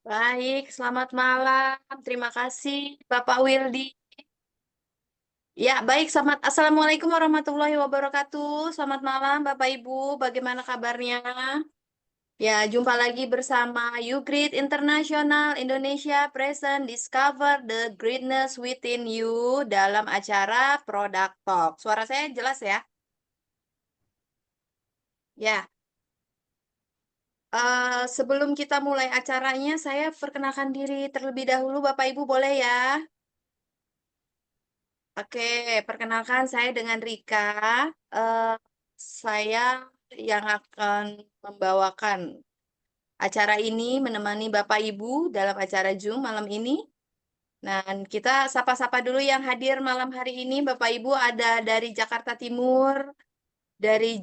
Baik, selamat malam. Terima kasih, Bapak Wildy. Ya, baik. Assalamualaikum warahmatullahi wabarakatuh. Selamat malam, Bapak Ibu. Bagaimana kabarnya? Ya, jumpa lagi bersama YouGreat International Indonesia Present Discover the Greatness Within You dalam acara Product Talk. Suara saya jelas ya? Ya, sebelum kita mulai acaranya, saya perkenalkan diri terlebih dahulu, Bapak Ibu, boleh ya? Oke, perkenalkan saya dengan Rika. Eh, saya yang akan membawakan acara ini, menemani Bapak Ibu dalam acara Zoom malam ini. Dan kita sapa-sapa dulu yang hadir malam hari ini. Bapak Ibu ada dari Jakarta Timur, dari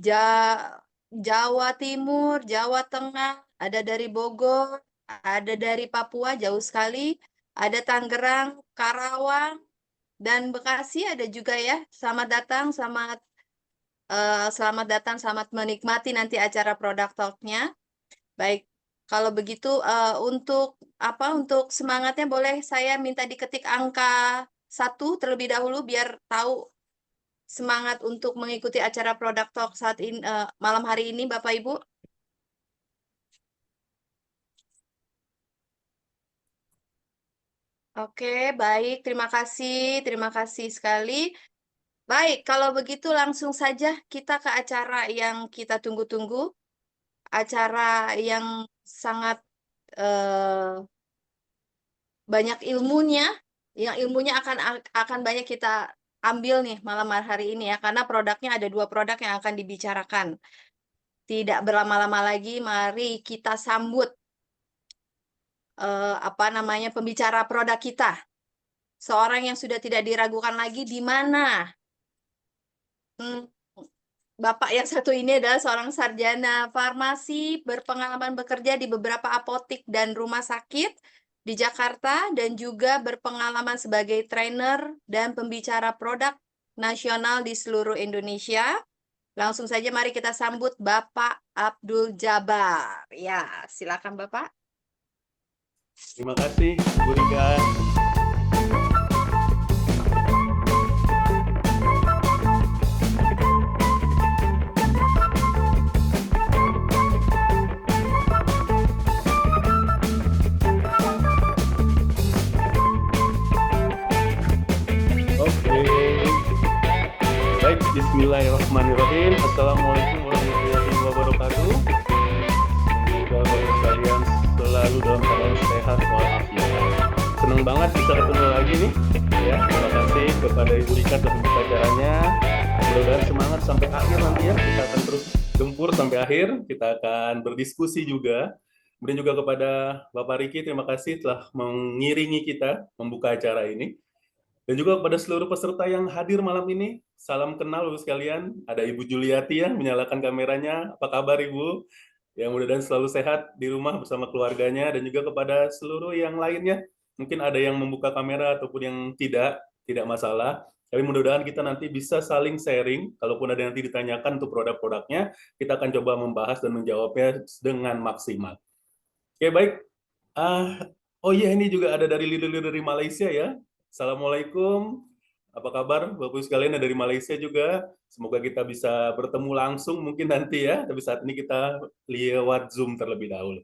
Jawa Timur, Jawa Tengah, ada dari Bogor, ada dari Papua, jauh sekali, ada Tangerang, Karawang, dan Bekasi ada juga ya. Selamat datang, selamat menikmati nanti acara Product Talk-nya. Baik, kalau begitu untuk semangatnya boleh saya minta diketik angka 1 terlebih dahulu biar tahu semangat untuk mengikuti acara Product Talk saat ini malam hari ini Bapak Ibu. Oke, baik, terima kasih sekali. Baik, kalau begitu langsung saja kita ke acara yang kita tunggu-tunggu, acara yang sangat eh, banyak ilmunya, yang ilmunya akan banyak kita ambil nih malam hari ini ya, karena produknya ada 2 produk yang akan dibicarakan. Tidak berlama-lama lagi, mari kita sambut pembicara produk kita. Seorang yang sudah tidak diragukan lagi di mana. Hmm, Bapak yang satu ini adalah seorang sarjana farmasi, berpengalaman bekerja di beberapa apotik dan rumah sakit di Jakarta, dan juga berpengalaman sebagai trainer dan pembicara produk nasional di seluruh Indonesia. Langsung saja mari kita sambut Bapak Abdul Jabar. Ya, silakan Bapak. Terima kasih, Bu Rika. Oke. Baik, bismillahirrahmanirrahim. Assalamualaikum warahmatullahi wabarakatuh. Semoga Bapak sekalian selalu dalam keadaan sehat walafiat. Senang banget bisa ketemu lagi nih. Ya, terima kasih kepada Ibu Rika telah membuka acaranya. Mudah-mudahan semangat sampai akhir nanti ya. Kita akan terus gempur sampai akhir. Kita akan berdiskusi juga. Kemudian juga kepada Bapak Riki, terima kasih telah mengiringi kita membuka acara ini. Dan juga kepada seluruh peserta yang hadir malam ini, salam kenal Bapak sekalian. Ada Ibu Juliati yang menyalakan kameranya. Apa kabar Ibu? Yang mudah-mudahan selalu sehat di rumah bersama keluarganya, dan juga kepada seluruh yang lainnya. Mungkin ada yang membuka kamera ataupun yang tidak masalah. Tapi mudah-mudahan kita nanti bisa saling sharing. Kalaupun ada yang nanti ditanyakan untuk produk-produknya, kita akan coba membahas dan menjawabnya dengan maksimal. Oke, baik. Oh iya, ini juga ada dari leader-leader dari Malaysia ya. Assalamualaikum. Apa kabar Bapak Ibu sekalian dari Malaysia juga? Semoga kita bisa bertemu langsung mungkin nanti ya. Tapi saat ini kita lewat Zoom terlebih dahulu.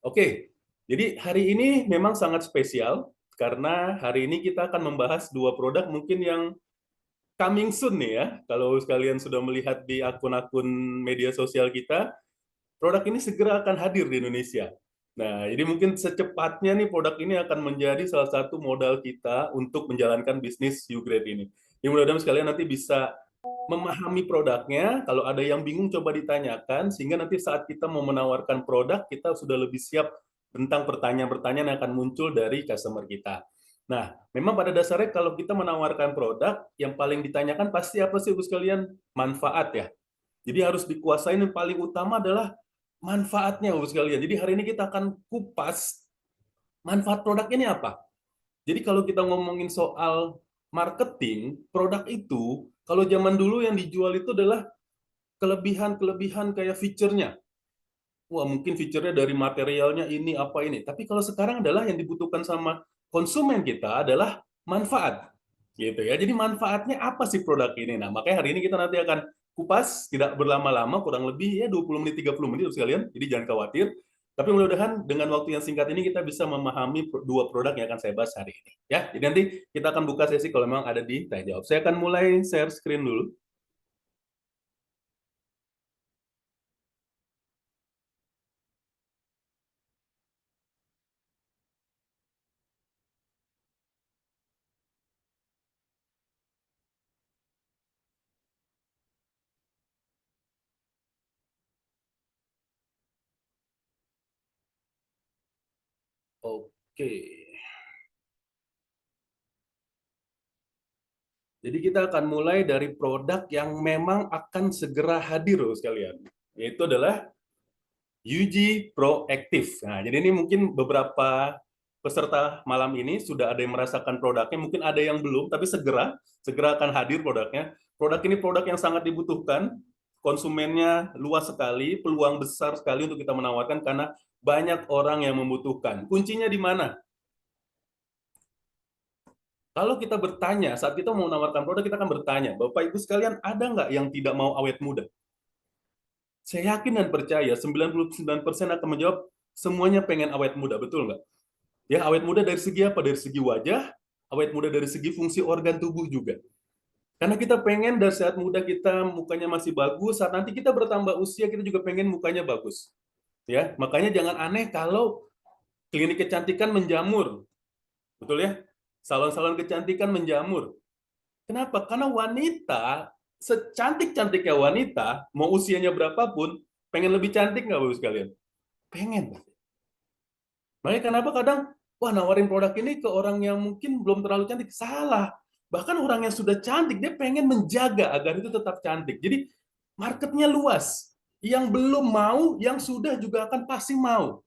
Oke, jadi hari ini memang sangat spesial karena hari ini kita akan membahas 2 produk mungkin yang coming soon nih ya. Kalau sekalian sudah melihat di akun-akun media sosial kita, produk ini segera akan hadir di Indonesia. Nah, jadi mungkin secepatnya nih produk ini akan menjadi salah satu modal kita untuk menjalankan bisnis YouGreat ini. Jadi mudah-mudahan sekalian nanti bisa memahami produknya. Kalau ada yang bingung coba ditanyakan, sehingga nanti saat kita mau menawarkan produk, kita sudah lebih siap tentang pertanyaan-pertanyaan yang akan muncul dari customer kita. Nah, memang pada dasarnya kalau kita menawarkan produk, yang paling ditanyakan pasti apa sih, Ibu sekalian? Manfaat ya. Jadi harus dikuasain, yang paling utama adalah manfaatnya, Bapak sekalian. Jadi hari ini kita akan kupas manfaat produk ini apa. Jadi kalau kita ngomongin soal marketing, produk itu, kalau zaman dulu yang dijual itu adalah kelebihan-kelebihan kayak fiturnya. wah mungkin fiturnya dari materialnya ini apa ini. Tapi kalau sekarang adalah yang dibutuhkan sama konsumen kita adalah manfaat, gitu ya. Jadi manfaatnya apa sih produk ini? Nah, makanya hari ini kita nanti akan kupas, tidak berlama-lama, kurang lebih ya 20 menit, 30 menit sekalian. Jadi jangan khawatir. Tapi mudah-mudahan dengan waktu yang singkat ini kita bisa memahami dua produk yang akan saya bahas hari ini. Ya, jadi nanti kita akan buka sesi kalau memang ada di tanya jawab. Saya akan mulai share screen dulu. Oke. Jadi kita akan mulai dari produk yang memang akan segera hadir loh sekalian. Yaitu adalah UG Proactive. Nah, jadi ini mungkin beberapa peserta malam ini sudah ada yang merasakan produknya, mungkin ada yang belum, tapi segera akan hadir produknya. Produk ini produk yang sangat dibutuhkan, konsumennya luas sekali, peluang besar sekali untuk kita menawarkan karena banyak orang yang membutuhkan. Kuncinya di mana? Kalau kita bertanya, saat kita mau menawarkan produk, kita akan bertanya, Bapak Ibu sekalian, ada nggak yang tidak mau awet muda? Saya yakin dan percaya 99% akan menjawab semuanya pengen awet muda, betul nggak? Ya, awet muda dari segi apa? Dari segi wajah, awet muda dari segi fungsi organ tubuh juga. Karena kita pengen dari saat muda kita mukanya masih bagus, saat nanti kita bertambah usia kita juga pengen mukanya bagus. Ya, makanya jangan aneh kalau klinik kecantikan menjamur. Betul ya? Salon-salon kecantikan menjamur. Kenapa? Karena wanita, secantik-cantiknya wanita, mau usianya berapapun, pengen lebih cantik nggak Bapak sekalian? Pengen. Makanya kenapa kadang, wah nawarin produk ini ke orang yang mungkin belum terlalu cantik. Salah. Bahkan orang yang sudah cantik, dia pengen menjaga agar itu tetap cantik. Jadi marketnya luas. Yang belum mau, yang sudah juga akan pasti mau.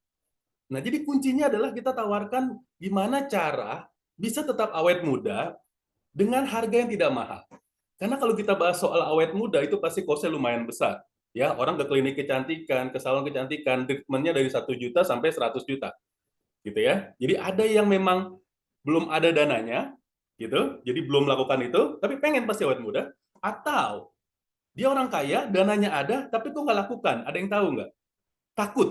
Nah, jadi kuncinya adalah kita tawarkan gimana cara bisa tetap awet muda dengan harga yang tidak mahal. Karena kalau kita bahas soal awet muda itu pasti kosnya lumayan besar. Ya, orang ke klinik kecantikan, ke salon kecantikan, treatmentnya dari 1 juta sampai 100 juta. Gitu ya. Jadi ada yang memang belum ada dananya, gitu. Jadi belum melakukan itu, tapi pengen pasti awet muda. Atau dia orang kaya, dananya ada, tapi kok nggak lakukan. Ada yang tahu nggak? Takut.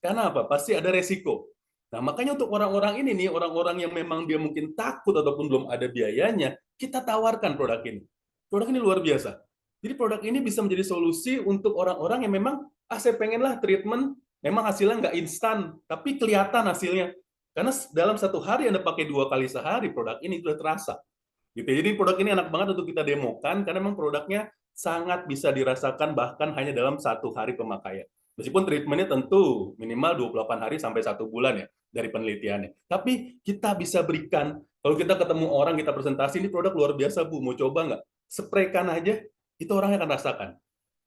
Karena apa? Pasti ada resiko. Nah, makanya untuk orang-orang ini nih, orang-orang yang memang dia mungkin takut ataupun belum ada biayanya, kita tawarkan produk ini. Produk ini luar biasa. Jadi produk ini bisa menjadi solusi untuk orang-orang yang memang, saya pengenlah treatment, memang hasilnya nggak instan, tapi kelihatan hasilnya. Karena dalam 1 hari Anda pakai 2 kali sehari, produk ini sudah terasa. Gitu. Jadi produk ini enak banget untuk kita demokan, karena memang produknya sangat bisa dirasakan bahkan hanya dalam 1 hari pemakaian. Meskipun treatmentnya tentu minimal 28 hari sampai 1 bulan ya dari penelitiannya. Tapi kita bisa berikan, kalau kita ketemu orang, kita presentasi, ini produk luar biasa Bu, mau coba nggak? Spraykan aja, itu orangnya akan rasakan.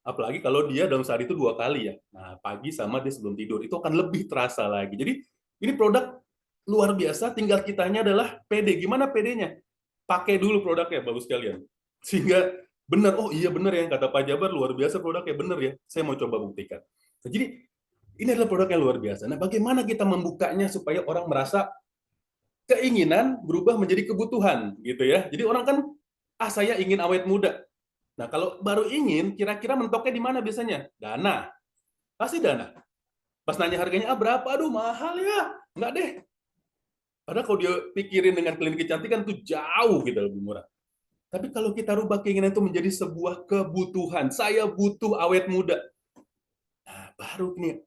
Apalagi kalau dia dalam sehari itu 2 kali ya. Nah, pagi sama dia sebelum tidur, itu akan lebih terasa lagi. Jadi ini produk luar biasa, tinggal kitanya adalah pede. Gimana pedenya? Pakai dulu produknya, bagus sekalian. Sehingga benar, oh iya benar ya, kata Pak Jabar, luar biasa produknya, benar ya, saya mau coba buktikan. Nah, jadi ini adalah produk yang luar biasa. Nah, bagaimana kita membukanya supaya orang merasa keinginan berubah menjadi kebutuhan, gitu ya. Jadi orang kan, saya ingin awet muda. Nah, kalau baru ingin, kira-kira mentoknya di mana biasanya? Dana. Pasti dana. Pas nanya harganya, berapa? Aduh, mahal ya. Enggak deh. Padahal kalau dia pikirin dengan klinik kecantikan itu jauh gitu lebih murah. Tapi kalau kita rubah keinginan itu menjadi sebuah kebutuhan, saya butuh awet muda. Nah, baru nih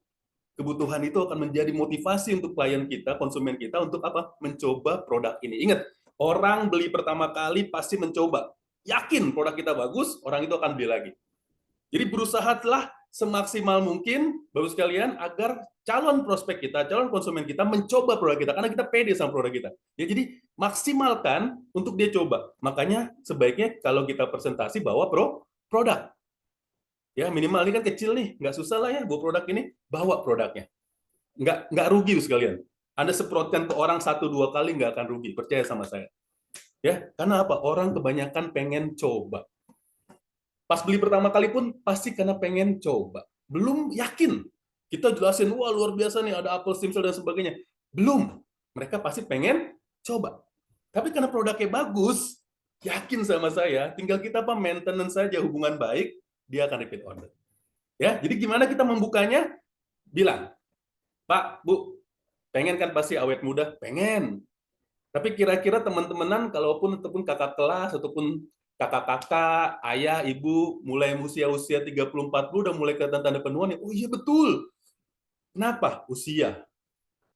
kebutuhan itu akan menjadi motivasi untuk klien kita, konsumen kita untuk apa? Mencoba produk ini. Ingat, orang beli pertama kali pasti mencoba. Yakin produk kita bagus, orang itu akan beli lagi. Jadi berusahalah semaksimal mungkin, Bapak sekalian, agar calon prospek kita, calon konsumen kita mencoba produk kita, karena kita pede sama produk kita. Ya, jadi maksimalkan untuk dia coba. Makanya sebaiknya kalau kita presentasi bawa produk. Ya, minimal ini kan kecil nih, nggak susah lah ya bawa produk ini, bawa produknya. Nggak rugi sekalian. Anda semprotkan ke orang 1-2 kali nggak akan rugi, percaya sama saya. Ya, karena apa? Orang kebanyakan pengen coba. Pas beli pertama kali pun pasti karena pengen coba. Belum yakin. Kita jelasin, wah luar biasa nih, ada apel stem cell dan sebagainya. Belum. Mereka pasti pengen coba. Tapi karena produknya bagus, yakin sama saya, tinggal kita apa maintenance saja hubungan baik, dia akan repeat order. Ya, jadi gimana kita membukanya? Bilang, Pak, Bu, pengen kan pasti awet muda? Pengen. Tapi kira-kira teman-temanan, kalaupun ataupun kakak kelas, ataupun kakak-kakak, ayah, ibu, mulai usia-usia 30-40 udah mulai kelihatan tanda penuaan. Oh iya betul. Kenapa? Usia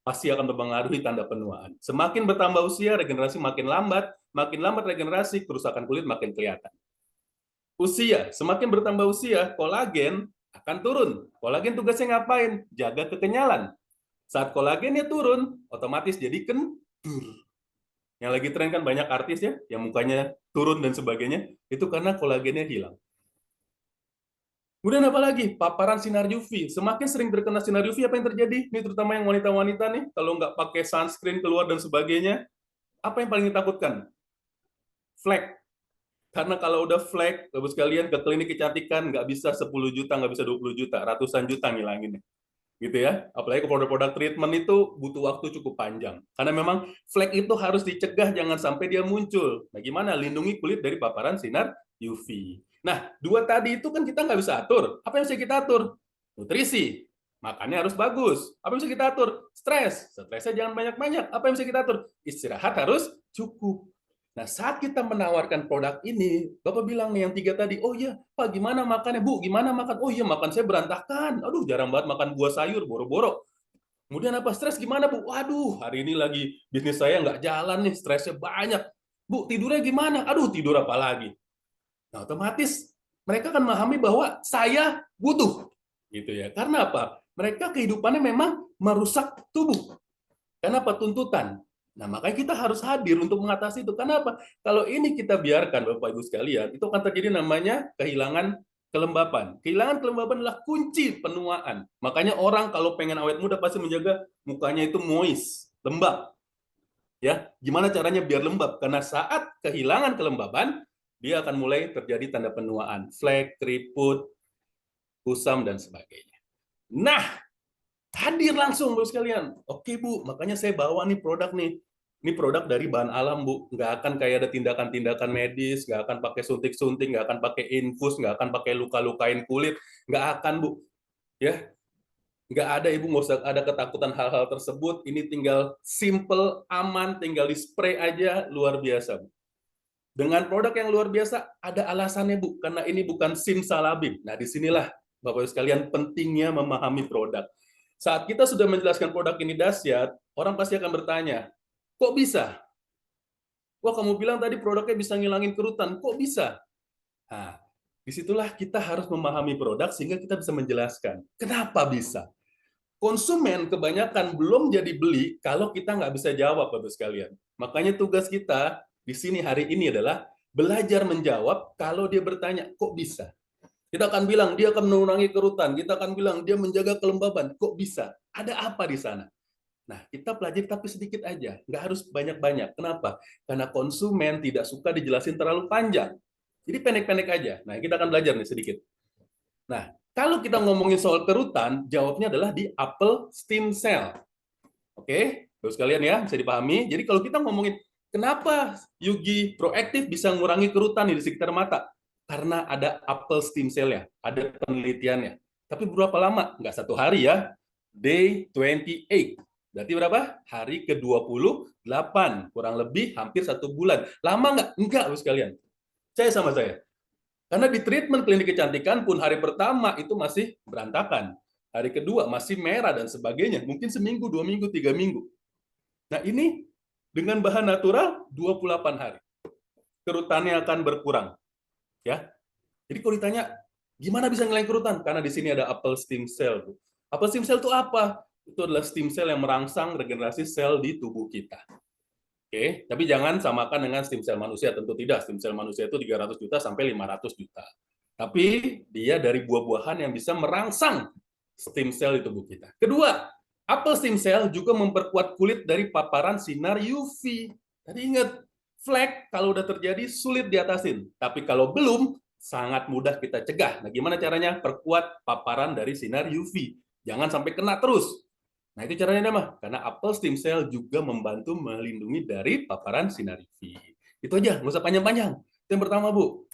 pasti akan mempengaruhi tanda penuaan. Semakin bertambah usia, regenerasi makin lambat regenerasi, kerusakan kulit makin kelihatan. Usia, semakin bertambah usia, kolagen akan turun. Kolagen tugasnya ngapain? Jaga kekenyalan. Saat kolagennya turun, otomatis jadi kendur. Yang lagi tren kan banyak artis ya, yang mukanya turun dan sebagainya, itu karena kolagennya hilang. Kemudian apa lagi? Paparan sinar UV. Semakin sering terkena sinar UV, apa yang terjadi? Ini terutama yang wanita-wanita nih, kalau nggak pakai sunscreen keluar dan sebagainya, apa yang paling ditakutkan? Flek. Karena kalau udah flek, Bapak sekalian ke klinik kecantikan nggak bisa 10 juta, nggak bisa 20 juta, ratusan juta ngilanginnya. Gitu ya. Apalagi ke produk-produk treatment itu butuh waktu cukup panjang. Karena memang flek itu harus dicegah jangan sampai dia muncul. Nah, gimana? Lindungi kulit dari paparan sinar UV. Nah, dua tadi itu kan kita nggak bisa atur. Apa yang bisa kita atur? Nutrisi. Makannya harus bagus. Apa yang bisa kita atur? Stres. Stresnya jangan banyak-banyak. Apa yang bisa kita atur? Istirahat harus cukup. Nah, saat kita menawarkan produk ini, Bapak bilang nih yang tiga tadi, oh iya, Pak gimana makannya? Bu, gimana makan? Oh iya, makan saya berantakan. Aduh, jarang banget makan buah sayur, boro-boro. Kemudian apa? Stres gimana, Bu? Waduh, hari ini lagi bisnis saya nggak jalan nih, stresnya banyak. Bu, tidurnya gimana? Aduh, tidur apa lagi? Nah, otomatis mereka akan memahami bahwa saya butuh. Gitu ya. Karena apa? Mereka kehidupannya memang merusak tubuh. Karena apa? Tuntutan. Nah, makanya kita harus hadir untuk mengatasi itu. Kenapa? Kalau ini kita biarkan, Bapak Ibu sekalian, itu akan terjadi namanya kehilangan kelembapan. Kehilangan kelembapan adalah kunci penuaan. Makanya orang kalau pengen awet muda pasti menjaga mukanya itu moist, lembab. Ya, gimana caranya biar lembab? Karena saat kehilangan kelembaban, dia akan mulai terjadi tanda penuaan, flek, keriput, kusam dan sebagainya. Nah, hadir langsung Bu sekalian. Oke Bu, makanya saya bawa nih produk nih. Ini produk dari bahan alam Bu, nggak akan kayak ada tindakan-tindakan medis, nggak akan pakai suntik-suntik, nggak akan pakai infus, nggak akan pakai luka-lukain kulit, nggak akan Bu. Ya, nggak ada Ibu, nggak usah ada ketakutan hal-hal tersebut. Ini tinggal simple, aman, tinggal di spray aja, luar biasa Bu. Dengan produk yang luar biasa, ada alasannya Bu, karena ini bukan simsalabim. Nah, disinilah Bapak-Ibu sekalian pentingnya memahami produk. Saat kita sudah menjelaskan produk ini dahsyat, orang pasti akan bertanya, kok bisa? Wah, kamu bilang tadi produknya bisa ngilangin kerutan, kok bisa? Nah, disitulah kita harus memahami produk sehingga kita bisa menjelaskan kenapa bisa. Konsumen kebanyakan belum jadi beli kalau kita nggak bisa jawab, Bapak sekalian. Makanya tugas kita di sini hari ini adalah belajar menjawab kalau dia bertanya, kok bisa? Kita akan bilang dia akan mengurangi kerutan, kita akan bilang dia menjaga kelembaban, kok bisa? Ada apa di sana? Nah, kita pelajari tapi sedikit aja, nggak harus banyak-banyak. Kenapa? Karena konsumen tidak suka dijelasin terlalu panjang. Jadi pendek-pendek aja. Nah, kita akan belajar nih sedikit. Nah, kalau kita ngomongin soal kerutan, jawabnya adalah di apple stem cell. Oke, terus kalian ya, bisa dipahami. Jadi kalau kita ngomongin kenapa Yugi Proactive bisa mengurangi kerutan di sekitar mata? Karena ada apple stem cell ya, ada penelitiannya. Tapi berapa lama? Nggak satu hari ya. Day 28. Berarti berapa? Hari ke-28. Kurang lebih hampir 1 bulan. Lama nggak? Enggak, Bapak sekalian. Saya sama saya. Karena di treatment klinik kecantikan pun hari pertama itu masih berantakan. Hari kedua masih merah dan sebagainya. Mungkin seminggu, 2 minggu, 3 minggu. Nah ini dengan bahan natural 28 hari. Kerutannya akan berkurang. Ya. Jadi kalau ditanya, gimana bisa ngilangin kerutan? Karena di sini ada apple stem cell. Apple stem cell itu apa? Itu adalah stem cell yang merangsang regenerasi sel di tubuh kita. Oke, tapi jangan samakan dengan stem cell manusia, tentu tidak. Stem cell manusia itu 300 juta sampai 500 juta. Tapi dia dari buah-buahan yang bisa merangsang stem cell di tubuh kita. Kedua, apple stem cell juga memperkuat kulit dari paparan sinar UV. Tadi ingat, flek kalau udah terjadi sulit diatasin. Tapi kalau belum, sangat mudah kita cegah. Nah, gimana caranya? Perkuat paparan dari sinar UV. Jangan sampai kena terus. Nah, itu caranya mah. Karena apel stem cell juga membantu melindungi dari paparan sinar UV. Itu aja, nggak usah panjang-panjang. Itu yang pertama, Bu.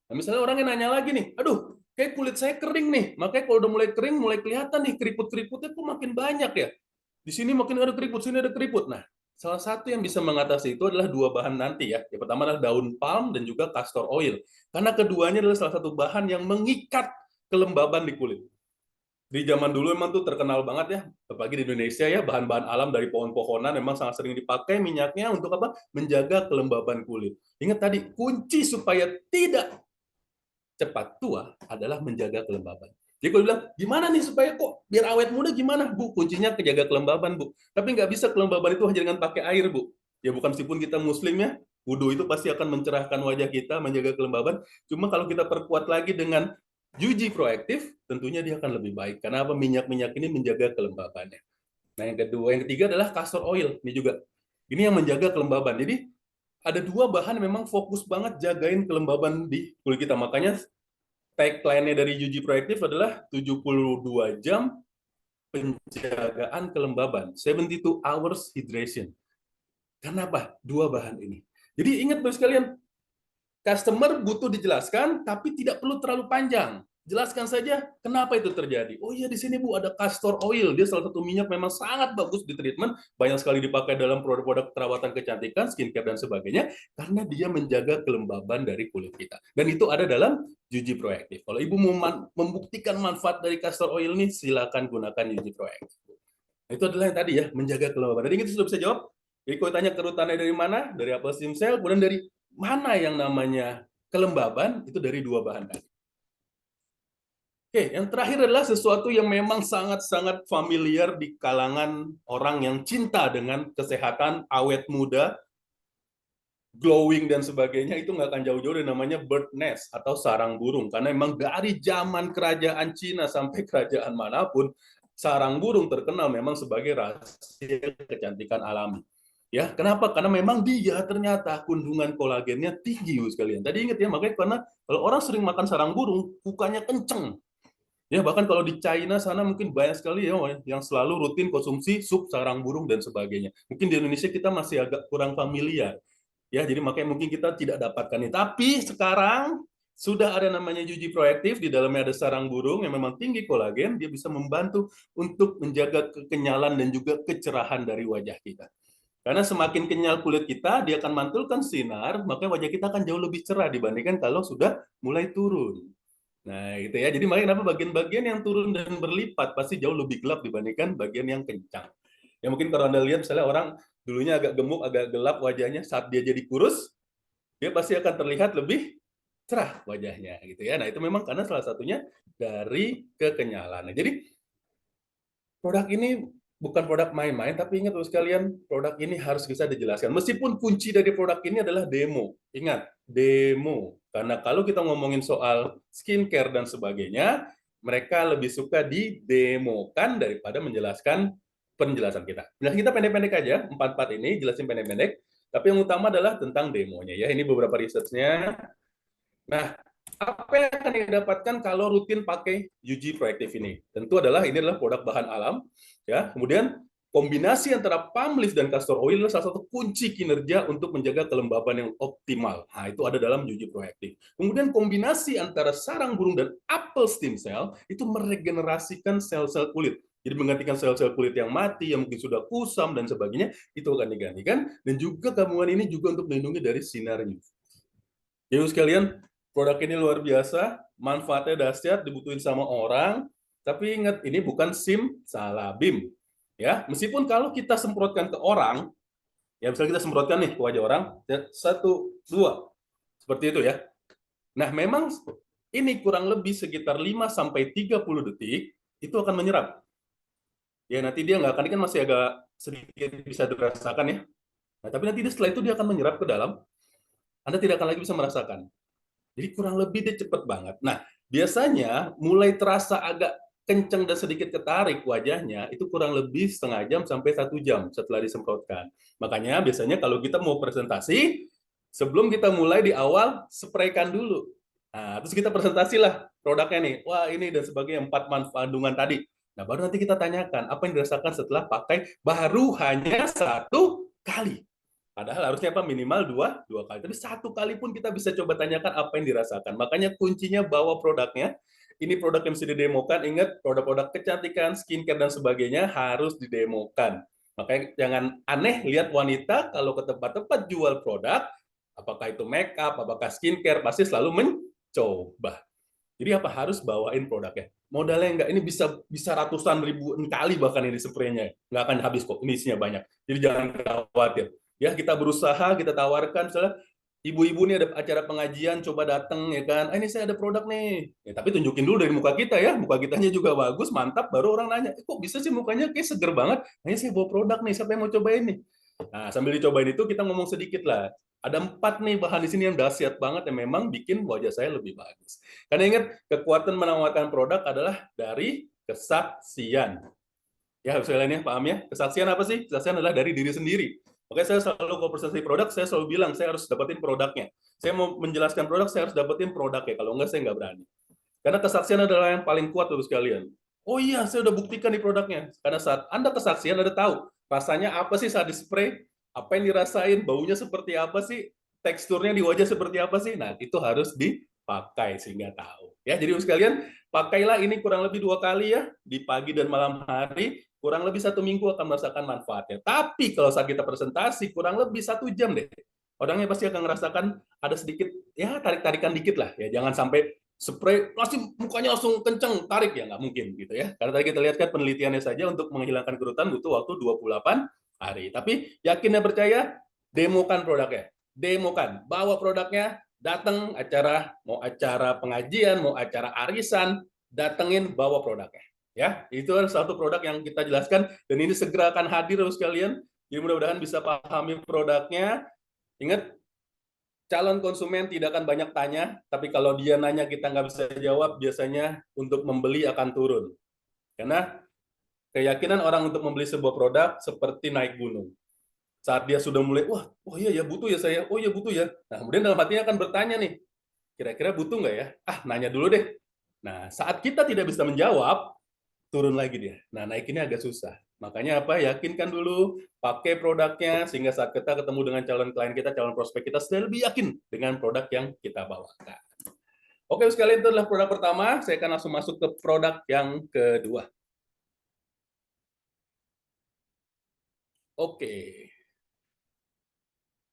Nah, misalnya orang yang nanya lagi nih, aduh, kayak kulit saya kering nih. Makanya kalau udah mulai kering, mulai kelihatan nih keriput-keriputnya kok makin banyak ya. Di sini makin ada keriput, sini ada keriput. Nah, salah satu yang bisa mengatasi itu adalah dua bahan nanti ya. Yang pertama adalah daun palm dan juga castor oil. Karena keduanya adalah salah satu bahan yang mengikat kelembaban di kulit. Di zaman dulu memang tuh terkenal banget ya, apalagi di Indonesia ya, bahan-bahan alam dari pohon-pohonan memang sangat sering dipakai minyaknya untuk apa? Menjaga kelembaban kulit. Ingat tadi, kunci supaya tidak cepat tua adalah menjaga kelembaban. Jadi kalau bilang, gimana nih supaya kok biar awet muda gimana? Bu, kuncinya kejaga kelembaban, Bu. Tapi nggak bisa kelembaban itu hanya dengan pakai air, Bu. Ya bukan meskipun kita muslim ya, wudhu itu pasti akan mencerahkan wajah kita, menjaga kelembaban. Cuma kalau kita perkuat lagi dengan UV proaktif, tentunya dia akan lebih baik. Karena apa? Minyak-minyak ini menjaga kelembabannya. Nah, yang kedua, yang ketiga adalah castor oil. Ini juga. Ini yang menjaga kelembaban. Jadi, ada dua bahan yang memang fokus banget jagain kelembaban di kulit kita. Makanya tagline-nya dari UV proaktif adalah 72 jam penjagaan kelembaban. 72 hours hydration. Kenapa? Dua bahan ini. Jadi ingat Bapak sekalian, customer butuh dijelaskan, tapi tidak perlu terlalu panjang. Jelaskan saja kenapa itu terjadi. Oh iya, di sini Bu ada castor oil. Dia salah satu minyak memang sangat bagus di treatment. Banyak sekali dipakai dalam produk-produk perawatan kecantikan, skincare, dan sebagainya. Karena dia menjaga kelembaban dari kulit kita. Dan itu ada dalam UV proaktif. Kalau Ibu mau membuktikan manfaat dari castor oil ini, silakan gunakan UV proaktif. Itu adalah yang tadi ya, menjaga kelembaban. Jadi itu sudah bisa jawab. Jadi kalau tanya kerutannya dari mana? Dari apel stem cell, kemudian dari mana yang namanya kelembaban, itu dari dua bahan tadi. Oke, yang terakhir adalah sesuatu yang memang sangat-sangat familiar di kalangan orang yang cinta dengan kesehatan, awet muda, glowing dan sebagainya. Itu nggak akan jauh-jauh dari namanya bird nest atau sarang burung. Karena memang dari zaman kerajaan Cina sampai kerajaan manapun, sarang burung terkenal memang sebagai rahasia kecantikan alami. Ya, kenapa? Karena memang dia ternyata kandungan kolagennya tinggi sekalian. Tadi ingat ya, makanya karena kalau orang sering makan sarang burung, kukanya kenceng. Ya, bahkan kalau di China sana mungkin banyak sekali ya yang selalu rutin konsumsi sup sarang burung dan sebagainya. Mungkin di Indonesia kita masih agak kurang familiar. Ya, jadi makanya mungkin kita tidak dapatkan ini. Tapi sekarang sudah ada namanya UV proaktif, di dalamnya ada sarang burung yang memang tinggi kolagen, dia bisa membantu untuk menjaga kekenyalan dan juga kecerahan dari wajah kita. Karena semakin kenyal kulit kita, dia akan mantulkan sinar, maka wajah kita akan jauh lebih cerah dibandingkan kalau sudah mulai turun. Nah, gitu ya. Jadi makanya kenapa bagian-bagian yang turun dan berlipat pasti jauh lebih gelap dibandingkan bagian yang kencang. Ya mungkin kalau Anda lihat misalnya orang dulunya agak gemuk, agak gelap wajahnya, saat dia jadi kurus, dia pasti akan terlihat lebih cerah wajahnya gitu ya. Nah, itu memang karena salah satunya dari kekenyalan. Nah, jadi produk ini bukan produk main-main, tapi ingat Bapak sekalian, produk ini harus bisa dijelaskan. Meskipun kunci dari produk ini adalah demo. Ingat, demo. Karena kalau kita ngomongin soal skincare dan sebagainya, mereka lebih suka didemokan daripada menjelaskan penjelasan kita. Penjelasan kita pendek-pendek aja, 4-4 ini jelasin pendek-pendek. Tapi yang utama adalah tentang demonya ya. Ini beberapa research-nya. Nah, apa yang akan didapatkan kalau rutin pakai UV proaktif ini? Tentu ini adalah produk bahan alam, ya. Kemudian kombinasi antara palm leaf dan castor oil adalah salah satu kunci kinerja untuk menjaga kelembaban yang optimal. Nah, itu ada dalam UV proaktif. Kemudian kombinasi antara sarang burung dan apel stem cell itu meregenerasikan sel-sel kulit. Jadi menggantikan sel-sel kulit yang mati, yang mungkin sudah kusam dan sebagainya, itu akan digantikan. Dan juga kandungan ini juga untuk melindungi dari sinar UV. Jadi sekalian, produk ini luar biasa, manfaatnya dahsyat, dibutuhin sama orang, tapi ingat ini bukan SIM salabim. Ya, meskipun kalau kita semprotkan ke orang, ya misalnya kita semprotkan nih ke wajah orang, 1, 2, seperti itu ya. Nah, memang ini kurang lebih sekitar 5 sampai 30 detik itu akan menyerap. Ya, nanti dia nggak akan, ini kan masih agak sedikit bisa dirasakan ya. Nah, tapi nanti setelah itu dia akan menyerap ke dalam, Anda tidak akan lagi bisa merasakan. Jadi kurang lebih dia cepet banget. Nah, biasanya mulai terasa agak kenceng dan sedikit ketarik wajahnya, itu kurang lebih setengah jam sampai 1 jam setelah disemprotkan. Makanya biasanya kalau kita mau presentasi, sebelum kita mulai di awal, spraykan dulu. Nah, terus kita presentasilah produknya nih. Wah, ini dan sebagainya, 4 manfaat kandungan tadi. Nah, baru nanti kita tanyakan apa yang dirasakan setelah pakai baru hanya 1 kali. Padahal harusnya apa, minimal dua kali. Tapi 1 kali pun kita bisa coba tanyakan apa yang dirasakan. Makanya kuncinya bawa produknya. Ini produk yang bisa didemokan. Ingat, produk-produk kecantikan, skincare, dan sebagainya harus didemokan. Makanya jangan aneh lihat wanita kalau ke tempat-tempat jual produk, apakah itu make up, apakah skincare, pasti selalu mencoba. Jadi apa, harus bawain produknya. Modalnya enggak, ini bisa bisa ratusan ribuan kali bahkan ini spraynya. Nggak akan habis kok, ini isinya banyak. Jadi jangan khawatir. Ya, kita berusaha, kita tawarkan, misalnya ibu-ibu nih ada acara pengajian, coba datang ya kan. Ah, ini saya ada produk nih. Ya, tapi tunjukin dulu dari muka kita ya. Muka kitanya juga bagus, mantap, baru orang nanya, kok bisa sih mukanya kayak seger banget? Nah, ini saya bawa produk nih, siapa yang mau cobain nih? Nah, sambil dicobain itu kita ngomong sedikit lah. Ada 4 nih bahan di sini yang dahsyat banget yang memang bikin wajah saya lebih bagus. Karena ingat, kekuatan menawarkan produk adalah dari kesaksian. Ya, saya ini paham ya. Kesaksian apa sih? Kesaksian adalah dari diri sendiri. Oke, saya selalu kalau presentasi produk, saya selalu bilang saya harus dapetin produknya. Saya mau menjelaskan produk, saya harus dapetin produknya. Kalau enggak, saya nggak berani. Karena kesaksian adalah yang paling kuat terus sekalian. Oh iya, saya udah buktikan di produknya. Karena saat Anda kesaksian, Anda tahu rasanya apa sih saat di spray, apa yang dirasain, baunya seperti apa sih, teksturnya di wajah seperti apa sih. Nah, itu harus dipakai sehingga tahu. Ya, jadi sekalian, pakailah ini kurang lebih 2 kali ya, di pagi dan malam hari, kurang lebih 1 minggu akan merasakan manfaatnya. Tapi kalau saat kita presentasi, kurang lebih 1 jam deh. Orangnya pasti akan merasakan ada sedikit, ya tarik-tarikan dikit lah. Ya, jangan sampai spray langsung mukanya langsung kenceng tarik, ya nggak mungkin gitu ya, karena tadi kita lihat kan penelitiannya saja untuk menghilangkan kerutan butuh waktu 28 hari. Tapi yakin dan percaya, demokan produknya, demokan, bawa produknya, datang acara, mau acara pengajian, mau acara arisan, datengin, bawa produknya ya. Itu adalah satu produk yang kita jelaskan dan ini segera akan hadir sekalian. Jadi mudah-mudahan bisa pahami produknya. Ingat, calon konsumen tidak akan banyak tanya, tapi kalau dia nanya kita nggak bisa jawab, biasanya untuk membeli akan turun. Karena keyakinan orang untuk membeli sebuah produk seperti naik gunung. Saat dia sudah mulai, wah, oh iya ya butuh ya saya, oh iya butuh ya. Nah, kemudian dalam hatinya akan bertanya nih, kira-kira butuh nggak ya? Ah, nanya dulu deh. Nah, saat kita tidak bisa menjawab, turun lagi dia. Nah, naikinnya agak susah. Makanya apa? Yakinkan dulu, pakai produknya, sehingga saat kita ketemu dengan calon klien kita, calon prospek kita, sudah lebih yakin dengan produk yang kita bawakan. Oke, sekalian, itu adalah produk pertama. Saya akan langsung masuk ke produk yang kedua. Oke.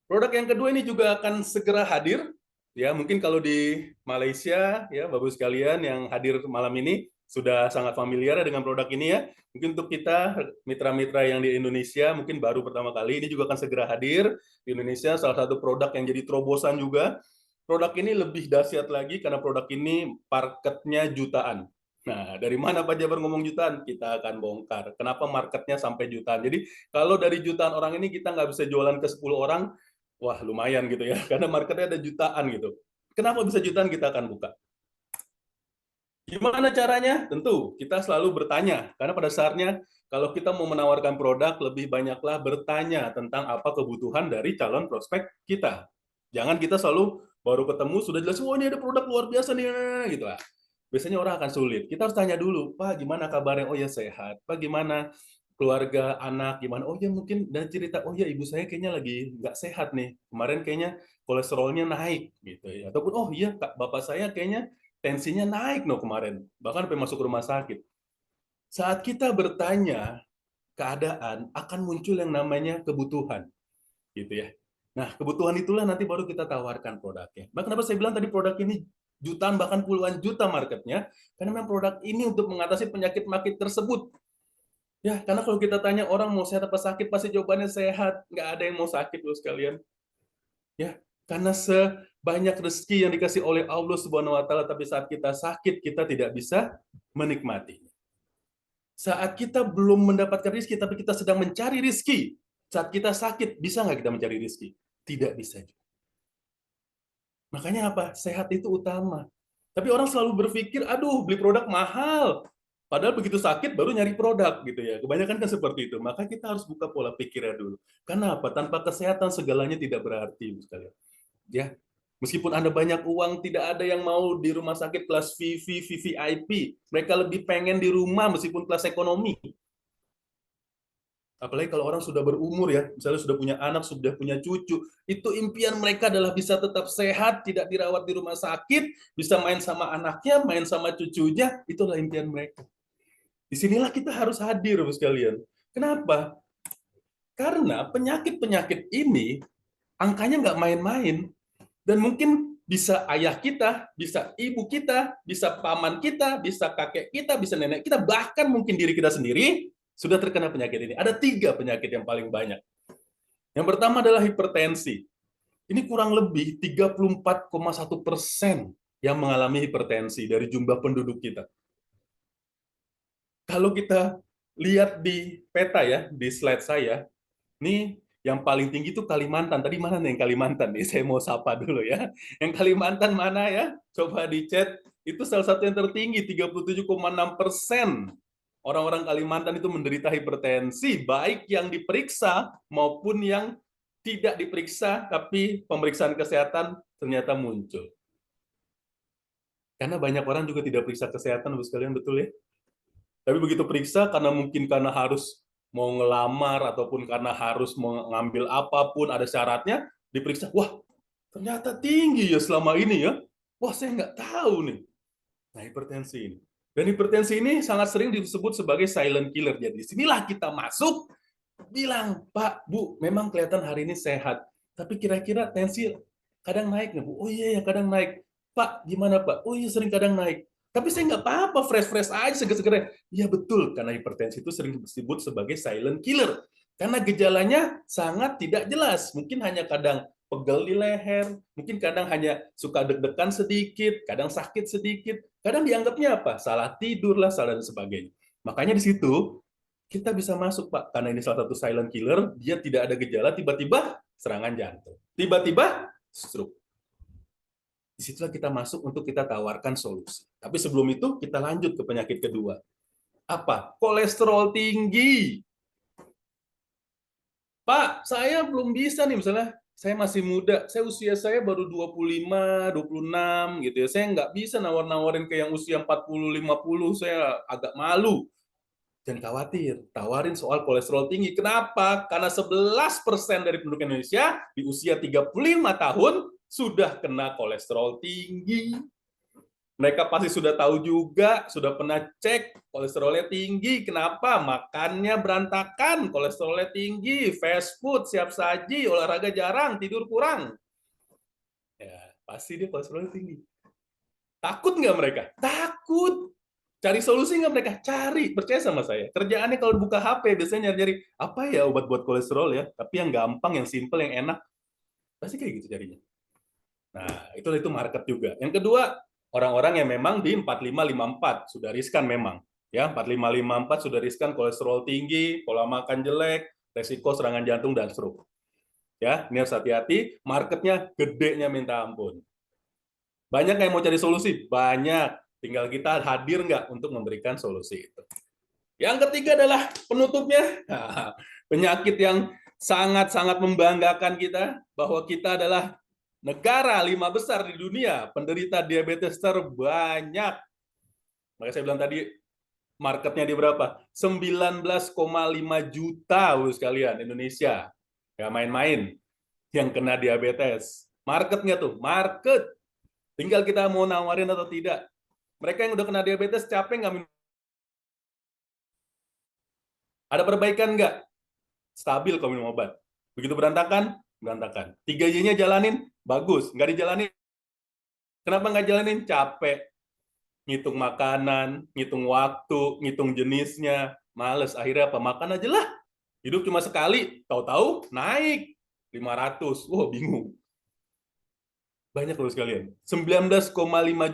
Produk yang kedua ini juga akan segera hadir. Ya, mungkin kalau di Malaysia, ya, Bapak sekalian yang hadir malam ini sudah sangat familiar dengan produk ini ya. Mungkin untuk kita mitra-mitra yang di Indonesia mungkin baru pertama kali, ini juga akan segera hadir di Indonesia. Salah satu produk yang jadi terobosan juga. Produk ini lebih dahsyat lagi karena produk ini marketnya jutaan. Nah, dari mana Pak Jabar ngomong jutaan? Kita akan bongkar. Kenapa marketnya sampai jutaan? Jadi, kalau dari jutaan orang ini kita nggak bisa jualan ke 10 orang, wah lumayan gitu ya, karena marketnya ada jutaan gitu. Kenapa bisa jutaan, kita akan buka. Gimana caranya? Tentu kita selalu bertanya, karena pada saatnya kalau kita mau menawarkan produk, lebih banyaklah bertanya tentang apa kebutuhan dari calon prospek kita. Jangan kita selalu baru ketemu sudah jelas, oh ini ada produk luar biasa nih, gitu lah. Biasanya orang akan sulit. Kita harus tanya dulu, Pak gimana kabarnya? Oh ya sehat. Pak gimana keluarga, anak, gimana? Oh ya mungkin dan cerita, oh ya ibu saya kayaknya lagi nggak sehat nih. Kemarin kayaknya kolesterolnya naik gitu ya. Ataupun oh iya Kak, bapak saya kayaknya tensinya naik no kemarin. Bahkan sampai masuk rumah sakit. Saat kita bertanya keadaan, akan muncul yang namanya kebutuhan. Gitu ya. Nah, kebutuhan itulah nanti baru kita tawarkan produknya. Nah, kenapa saya bilang tadi produk ini jutaan bahkan puluhan juta marketnya? Karena memang produk ini untuk mengatasi penyakit-penyakit tersebut. Ya, karena kalau kita tanya orang mau sehat apa sakit, pasti jawabannya sehat. Nggak ada yang mau sakit loh sekalian. Ya, karena sebanyak rezeki yang dikasih oleh Allah Subhanahu wa taala, tapi saat kita sakit kita tidak bisa menikmatinya. Saat kita belum mendapatkan rezeki tapi kita sedang mencari rezeki, saat kita sakit bisa nggak kita mencari rezeki? Tidak bisa. Makanya apa? Sehat itu utama. Tapi orang selalu berpikir, aduh beli produk mahal. Padahal begitu sakit baru nyari produk gitu ya. Kebanyakan kan seperti itu. Maka kita harus buka pola pikirnya dulu. Karena apa? Tanpa kesehatan segalanya tidak berarti, sekalian. Ya. Meskipun Anda banyak uang, tidak ada yang mau di rumah sakit kelas VVIP. Mereka lebih pengen di rumah meskipun kelas ekonomi. Apalagi kalau orang sudah berumur ya, misalnya sudah punya anak, sudah punya cucu, itu impian mereka adalah bisa tetap sehat, tidak dirawat di rumah sakit, bisa main sama anaknya, main sama cucunya, itulah impian mereka. Disinilah kita harus hadir, Bapak sekalian. Kenapa? Karena penyakit-penyakit ini angkanya nggak main-main. Dan mungkin bisa ayah kita, bisa ibu kita, bisa paman kita, bisa kakek kita, bisa nenek kita, bahkan mungkin diri kita sendiri sudah terkena penyakit ini. Ada 3 penyakit yang paling banyak. Yang pertama adalah hipertensi. Ini kurang lebih 34,1% yang mengalami hipertensi dari jumlah penduduk kita. Kalau kita lihat di peta ya, di slide saya, ini yang paling tinggi itu Kalimantan. Tadi mana nih yang Kalimantan nih? Saya mau sapa dulu ya. Yang Kalimantan mana ya? Coba di chat. Itu salah satu yang tertinggi, 37,6%. Orang-orang Kalimantan itu menderita hipertensi, baik yang diperiksa maupun yang tidak diperiksa, tapi pemeriksaan kesehatan ternyata muncul. Karena banyak orang juga tidak periksa kesehatan, Bapak sekalian, betul ya? Tapi begitu periksa, karena harus mau ngelamar, ataupun karena harus mengambil apapun, ada syaratnya, diperiksa, wah, ternyata tinggi ya selama ini ya. Wah, saya nggak tahu nih. Nah, hipertensi ini. Dan hipertensi ini sangat sering disebut sebagai silent killer. Jadi, disinilah kita masuk, bilang, Pak, Bu, memang kelihatan hari ini sehat. Tapi kira-kira tensi kadang naik nggak, Bu? Oh iya, ya kadang naik. Pak, gimana, Pak? Oh iya, sering kadang naik. Tapi saya nggak apa-apa, fresh-fresh aja, seger-seger. Iya betul, karena hipertensi itu sering disebut sebagai silent killer. Karena gejalanya sangat tidak jelas. Mungkin hanya kadang pegel di leher, mungkin kadang hanya suka deg-degan sedikit, kadang sakit sedikit, kadang dianggapnya apa? Salah tidur lah, salah dan sebagainya. Makanya di situ kita bisa masuk, Pak, karena ini salah satu silent killer, dia tidak ada gejala, tiba-tiba serangan jantung. Tiba-tiba stroke. Disitulah kita masuk untuk kita tawarkan solusi. Tapi sebelum itu, kita lanjut ke penyakit kedua. Apa? Kolesterol tinggi. Pak, saya belum bisa nih, misalnya, saya masih muda, usia saya baru 25, 26, gitu ya. Saya nggak bisa nawar-nawarin ke yang usia 40, 50, saya agak malu. Jangan khawatir, tawarin soal kolesterol tinggi. Kenapa? Karena 11% dari penduduk Indonesia di usia 35 tahun sudah kena kolesterol tinggi. Mereka pasti sudah tahu juga, sudah pernah cek kolesterolnya tinggi. Kenapa? Makannya berantakan, kolesterolnya tinggi, fast food, siap saji, olahraga jarang, tidur kurang. Ya, pasti dia kolesterolnya tinggi. Takut nggak mereka? Takut. Cari solusi nggak mereka? Cari, percaya sama saya. Kerjaannya kalau buka HP, biasanya nyari apa ya obat buat kolesterol ya, tapi yang gampang, yang simple, yang enak. Pasti kayak gitu carinya. Nah, itu market juga. Yang kedua, orang-orang yang memang di 4554, sudah riskan memang. Ya, 4554 sudah riskan, kolesterol tinggi, pola makan jelek, resiko serangan jantung dan stroke. Ya, ini harus hati-hati, marketnya gedenya minta ampun. Banyak yang mau cari solusi? Banyak. Tinggal kita hadir nggak untuk memberikan solusi itu. Yang ketiga adalah penutupnya. Nah, penyakit yang sangat-sangat membanggakan kita, bahwa kita adalah negara 5 besar di dunia penderita diabetes terbanyak. Maka saya bilang tadi, marketnya di berapa? 19,5 juta, sekalian, Indonesia. Nggak main-main yang kena diabetes. Marketnya tuh, market. Tinggal kita mau nawarin atau tidak. Mereka yang udah kena diabetes capek nggak minum? Ada perbaikan nggak? Stabil kalau minum obat. Begitu berantakan, berantakan. 3Y-nya jalanin, bagus. Nggak dijalanin. Kenapa nggak jalanin? Capek. Ngitung makanan, ngitung waktu, ngitung jenisnya. Males. Akhirnya apa? Makan aja lah. Hidup cuma sekali. Tahu-tahu naik 500. Wah, bingung. Banyak loh sekalian. 19,5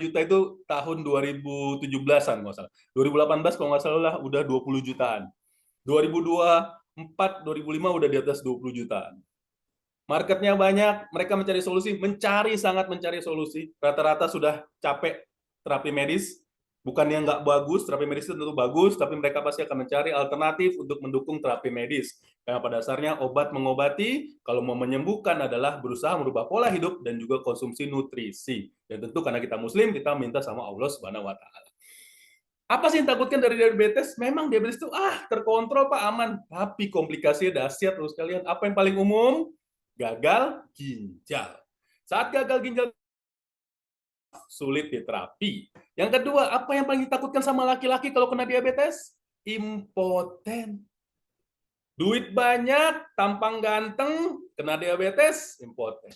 juta itu tahun 2017-an nggak salah. 2018 kalau nggak salah udah 20 jutaan. 2024, 2005 udah di atas 20 jutaan. Marketnya banyak, mereka mencari solusi, sangat mencari solusi. Rata-rata sudah capek terapi medis, Bukan yang nggak bagus, terapi medis itu tentu bagus, tapi mereka pasti akan mencari alternatif untuk mendukung terapi medis. Karena pada dasarnya obat mengobati, kalau mau menyembuhkan adalah berusaha merubah pola hidup dan juga konsumsi nutrisi. Dan tentu karena kita muslim, kita minta sama Allah Subhanahu wa taala. Apa sih yang takutkan dari diabetes? Memang diabetes itu terkontrol Pak, aman, tapi komplikasinya dahsyat terus kalian. Apa yang paling umum? Gagal ginjal. Saat gagal ginjal sulit diterapi. Yang kedua, apa yang paling ditakutkan sama laki-laki kalau kena diabetes? Impoten. Duit banyak, tampang ganteng, kena diabetes, impoten.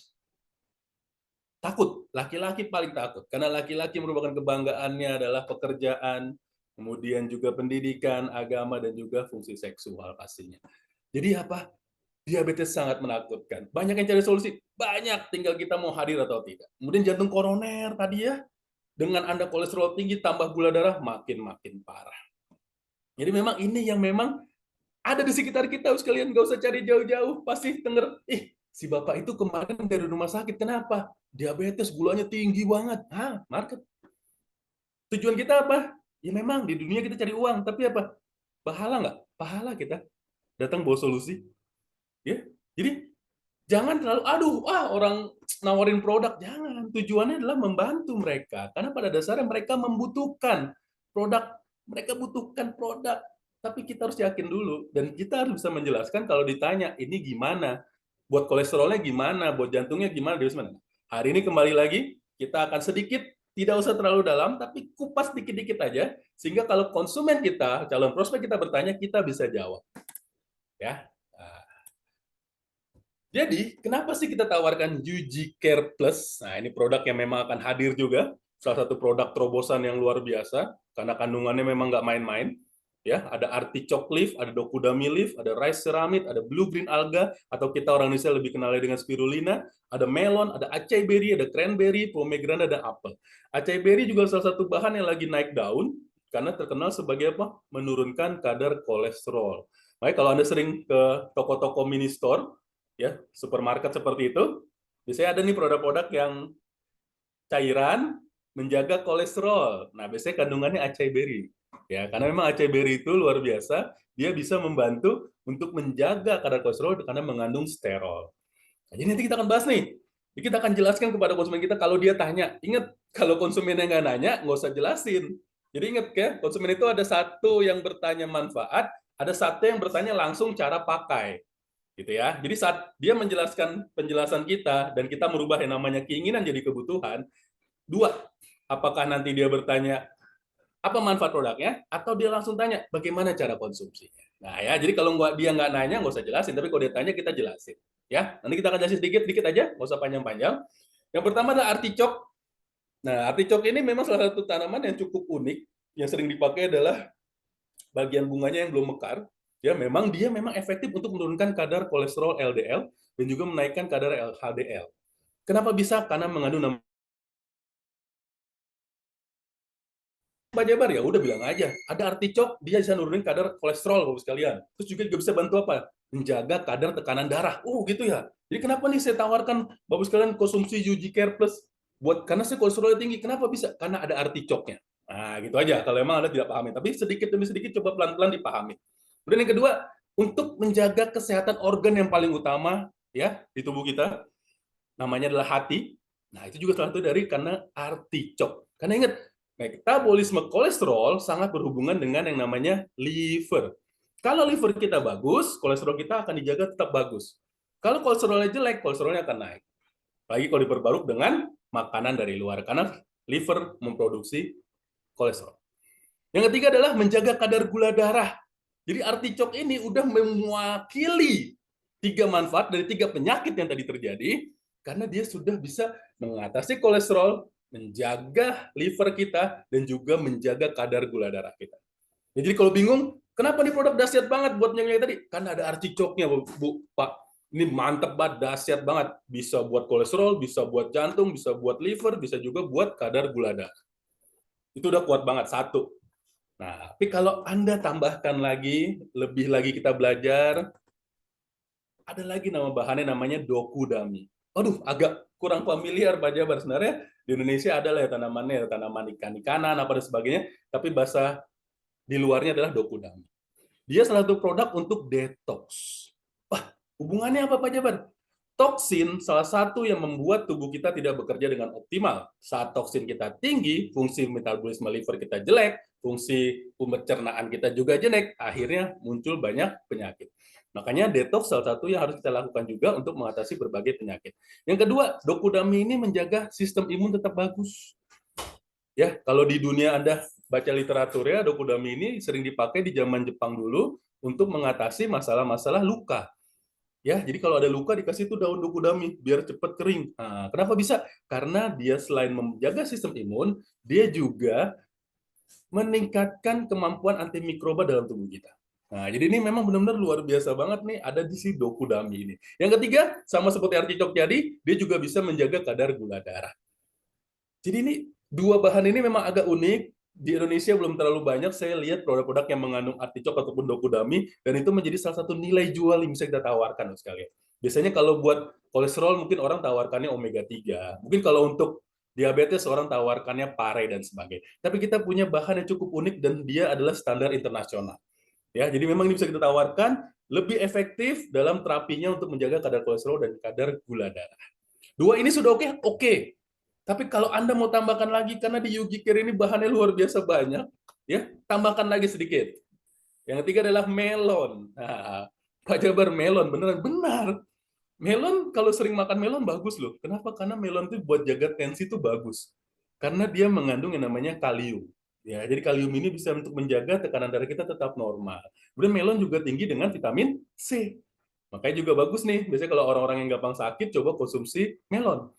Takut, laki-laki paling takut. Karena laki-laki merupakan kebanggaannya adalah pekerjaan, kemudian juga pendidikan, agama, dan juga fungsi seksual pastinya. Jadi apa? Diabetes sangat menakutkan. Banyak yang cari solusi, banyak. Tinggal kita mau hadir atau tidak. Kemudian jantung koroner tadi ya, dengan Anda kolesterol tinggi, tambah gula darah, makin-makin parah. Jadi memang ini yang memang ada di sekitar kita, sekalian nggak usah cari jauh-jauh. Pasti denger, si bapak itu kemarin dari rumah sakit, kenapa? Diabetes, gulanya tinggi banget. Market. Tujuan kita apa? Ya memang di dunia kita cari uang, tapi apa? Pahala nggak? Pahala kita. Datang bawa solusi. Ya, jadi jangan terlalu, orang nawarin produk, jangan. Tujuannya adalah membantu mereka. Karena pada dasarnya mereka membutuhkan produk. Mereka butuhkan produk. Tapi kita harus yakin dulu. Dan kita harus bisa menjelaskan kalau ditanya, ini gimana? Buat kolesterolnya gimana? Buat jantungnya gimana? Hari ini kembali lagi, kita akan sedikit, tidak usah terlalu dalam, tapi kupas dikit-dikit aja. Sehingga kalau konsumen kita, calon prospek kita bertanya, kita bisa jawab. Ya, jadi, kenapa sih kita tawarkan UG Care Plus? Nah, ini produk yang memang akan hadir juga. Salah satu produk terobosan yang luar biasa, karena kandungannya memang nggak main-main. Ya, ada artichoke leaf, ada dokudami leaf, ada rice ceramide, ada blue green alga, atau kita orang Indonesia lebih kenalnya dengan spirulina, ada melon, ada acai berry, ada cranberry, pomegranate, ada apel. Acai berry juga salah satu bahan yang lagi naik daun, karena terkenal sebagai apa? Menurunkan kadar kolesterol. Baik, kalau Anda sering ke toko-toko mini store, ya supermarket seperti itu, biasanya ada nih produk-produk yang cairan menjaga kolesterol. Nah, biasanya kandungannya acai berry. Ya, karena memang acai berry itu luar biasa, dia bisa membantu untuk menjaga kadar kolesterol karena mengandung sterol. Nah, jadi nanti kita akan bahas nih. Jadi kita akan jelaskan kepada konsumen kita kalau dia tanya. Ingat, kalau konsumennya nggak nanya, nggak usah jelasin. Jadi ingat ya, konsumen itu ada satu yang bertanya manfaat, ada satu yang bertanya langsung cara pakai. Gitu ya. Jadi saat dia menjelaskan penjelasan kita dan kita merubah yang namanya keinginan jadi kebutuhan, dua, apakah nanti dia bertanya apa manfaat produknya, atau dia langsung tanya bagaimana cara konsumsinya. Nah ya, jadi kalau dia nggak nanya nggak usah jelasin, tapi kalau dia tanya kita jelasin. Ya, nanti kita akan jelasin sedikit aja, nggak usah panjang-panjang. Yang pertama adalah artichoke. Nah, artichoke ini memang salah satu tanaman yang cukup unik, yang sering dipakai adalah bagian bunganya yang belum mekar. Ya, dia memang efektif untuk menurunkan kadar kolesterol LDL dan juga menaikkan kadar HDL. Kenapa bisa? Karena mengandung Pak Jabar, ya udah bilang aja. Ada artichoke, dia bisa nurunin kadar kolesterol, Bapak sekalian. Terus juga bisa bantu apa? Menjaga kadar tekanan darah. Gitu ya. Jadi kenapa nih saya tawarkan Bapak sekalian konsumsi UG Care Plus? Karena saya kolesterolnya tinggi. Kenapa bisa? Karena ada artichoke-nya. Nah, gitu aja. Kalau emang Anda tidak pahami. Tapi sedikit demi sedikit coba pelan-pelan dipahami. Kemudian yang kedua, untuk menjaga kesehatan organ yang paling utama ya di tubuh kita, namanya adalah hati. Nah, itu juga salah satu dari karena artichoke. Karena ingat, metabolisme kolesterol sangat berhubungan dengan yang namanya liver. Kalau liver kita bagus, kolesterol kita akan dijaga tetap bagus. Kalau kolesterolnya jelek, kolesterolnya akan naik. Lagi kalau diperbarui dengan makanan dari luar, karena liver memproduksi kolesterol. Yang ketiga adalah menjaga kadar gula darah. Jadi artichoke ini udah mewakili 3 manfaat dari 3 penyakit yang tadi terjadi, karena dia sudah bisa mengatasi kolesterol, menjaga liver kita, dan juga menjaga kadar gula darah kita. Jadi kalau bingung, kenapa nih produk dahsyat banget buat yang tadi? Karena ada artichoke-nya, Bu, Pak. Ini mantep banget, dahsyat banget. Bisa buat kolesterol, bisa buat jantung, bisa buat liver, bisa juga buat kadar gula darah. Itu udah kuat banget, satu. Nah, tapi kalau Anda tambahkan lagi, lebih lagi kita belajar, ada lagi nama bahannya namanya dokudami. Aduh, agak kurang familiar Pak Jabar. Sebenarnya di Indonesia ada lah ya tanamannya, tanaman ikan-ikanan, apa dan sebagainya. Tapi bahasa di luarnya adalah dokudami. Dia salah satu produk untuk detox. Wah, hubungannya apa Pak Jabar? Toksin salah satu yang membuat tubuh kita tidak bekerja dengan optimal. Saat toksin kita tinggi, fungsi metabolisme liver kita jelek, fungsi pencernaan kita juga jelek, akhirnya muncul banyak penyakit. Makanya detox salah satu yang harus kita lakukan juga untuk mengatasi berbagai penyakit. Yang kedua, dokudami ini menjaga sistem imun tetap bagus. Ya, kalau di dunia Anda baca literaturnya, dokudami ini sering dipakai di zaman Jepang dulu untuk mengatasi masalah-masalah luka. Ya, jadi kalau ada luka dikasih itu daun dokudami biar cepat kering. Nah, kenapa bisa? Karena dia selain menjaga sistem imun, dia juga meningkatkan kemampuan antimikroba dalam tubuh kita. Nah, jadi ini memang benar-benar luar biasa banget nih ada di si dokudami ini. Yang ketiga, sama seperti artichok tadi, dia juga bisa menjaga kadar gula darah. Jadi ini dua bahan ini memang agak unik. Di Indonesia belum terlalu banyak saya lihat produk-produk yang mengandung artichok ataupun dokudami, dan itu menjadi salah satu nilai jual yang bisa kita tawarkan sekalian. Biasanya kalau buat kolesterol mungkin orang tawarkannya omega 3. Mungkin kalau untuk diabetes orang tawarkannya pare dan sebagainya. Tapi kita punya bahan yang cukup unik dan dia adalah standar internasional. Ya, jadi memang ini bisa kita tawarkan lebih efektif dalam terapinya untuk menjaga kadar kolesterol dan kadar gula darah. Dua ini sudah oke? Oke. Tapi kalau Anda mau tambahkan lagi, karena di Yugi Care ini bahannya luar biasa banyak, ya tambahkan lagi sedikit. Yang ketiga adalah melon. Nah, Pak Jabar, melon beneran benar. Melon kalau sering makan melon bagus loh. Kenapa? Karena melon itu buat jaga tensi itu bagus. Karena dia mengandung yang namanya kalium. Ya, jadi kalium ini bisa untuk menjaga tekanan darah kita tetap normal. Kemudian melon juga tinggi dengan vitamin C. Makanya juga bagus nih. Biasanya kalau orang-orang yang gampang sakit, coba konsumsi melon.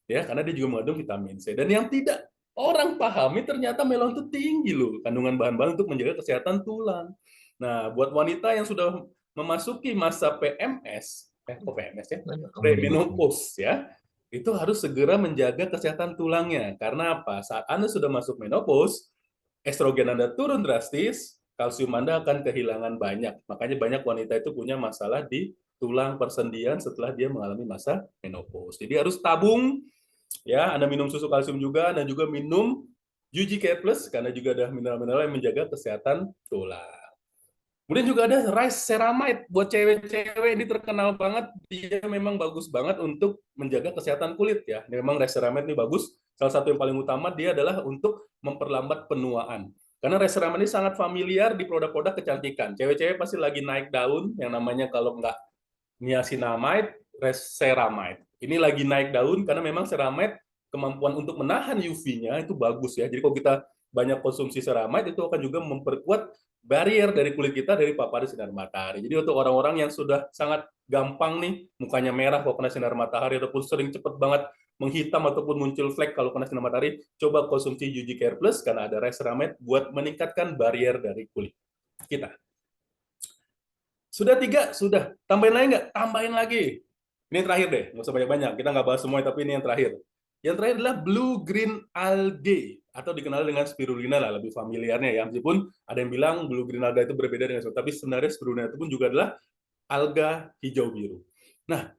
Ya, karena dia juga mengandung vitamin C. Dan yang tidak orang pahami ternyata melon itu tinggi loh kandungan bahan-bahan untuk menjaga kesehatan tulang. Nah, buat wanita yang sudah memasuki masa PMS, kok PMS ya? Premenopause ya. Itu harus segera menjaga kesehatan tulangnya. Karena apa? Saat Anda sudah masuk menopause, estrogen Anda turun drastis, kalsium Anda akan kehilangan banyak. Makanya banyak wanita itu punya masalah di tulang persendian setelah dia mengalami masa menopause. Jadi harus tabung, ya, Anda minum susu kalsium juga, dan juga minum UG Care Plus, karena juga ada mineral-mineral yang menjaga kesehatan tulang. Kemudian juga ada rice ceramide buat cewek-cewek, ini terkenal banget, dia memang bagus banget untuk menjaga kesehatan kulit ya. Ini memang rice ceramide ini bagus. Salah satu yang paling utama dia adalah untuk memperlambat penuaan. Karena rice ceramide ini sangat familiar di produk-produk kecantikan. Cewek-cewek pasti lagi naik daun yang namanya kalau nggak niacinamide, rice ceramide. Ini lagi naik daun karena memang ceramide kemampuan untuk menahan UV-nya itu bagus ya. Jadi kalau kita banyak konsumsi ceramide itu akan juga memperkuat barrier dari kulit kita dari paparan sinar matahari. Jadi untuk orang-orang yang sudah sangat gampang nih mukanya merah kalau kena sinar matahari ataupun sering cepet banget menghitam ataupun muncul flek kalau kena sinar matahari, coba konsumsi UG Care Plus karena ada rice ceramide buat meningkatkan barrier dari kulit kita. Sudah 3, sudah. Tambahin lagi nggak? Tambahin lagi. Ini yang terakhir deh, nggak usah banyak-banyak. Kita nggak bahas semuanya, tapi ini yang terakhir. Yang terakhir adalah blue green algae atau dikenal dengan spirulina lah, lebih familiarnya ya. Meskipun ada yang bilang blue green algae itu berbeda dengan tapi sebenarnya spirulina itu pun juga adalah alga hijau biru. Nah,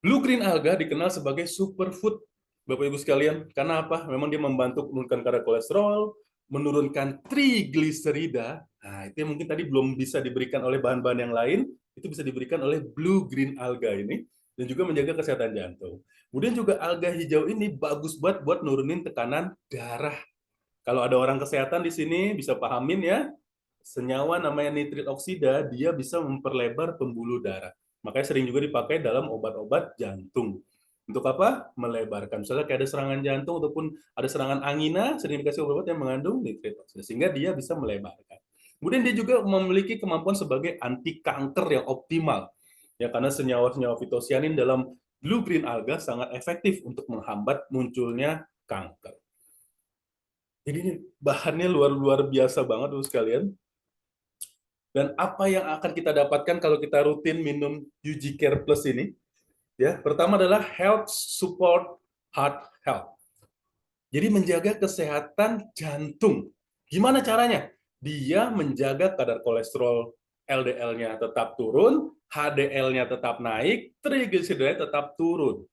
blue green alga dikenal sebagai superfood, Bapak Ibu sekalian. Karena apa? Memang dia membantu menurunkan kadar kolesterol, menurunkan trigliserida. Nah, itu yang mungkin tadi belum bisa diberikan oleh bahan-bahan yang lain, itu bisa diberikan oleh blue green alga ini, dan juga menjaga kesehatan jantung. Kemudian juga alga hijau ini bagus buat nurunin tekanan darah. Kalau ada orang kesehatan di sini bisa pahamin ya, senyawa namanya nitrit oksida, dia bisa memperlebar pembuluh darah. Makanya sering juga dipakai dalam obat-obat jantung. Untuk apa? Melebarkan. Misalnya kayak ada serangan jantung ataupun ada serangan angina, sering dikasih obat-obat yang mengandung nitrit oksida, sehingga dia bisa melebarkan. Kemudian dia juga memiliki kemampuan sebagai anti kanker yang optimal. Ya, karena senyawa-senyawa fitosianin dalam blue green alga sangat efektif untuk menghambat munculnya kanker. Jadi ini bahannya luar biasa banget tuh sekalian. Dan apa yang akan kita dapatkan kalau kita rutin minum UG Care Plus ini? Ya, pertama adalah health support heart health. Jadi menjaga kesehatan jantung. Gimana caranya? Dia menjaga kadar kolesterol LDL-nya tetap turun, HDL-nya tetap naik, trigliserida tetap turun.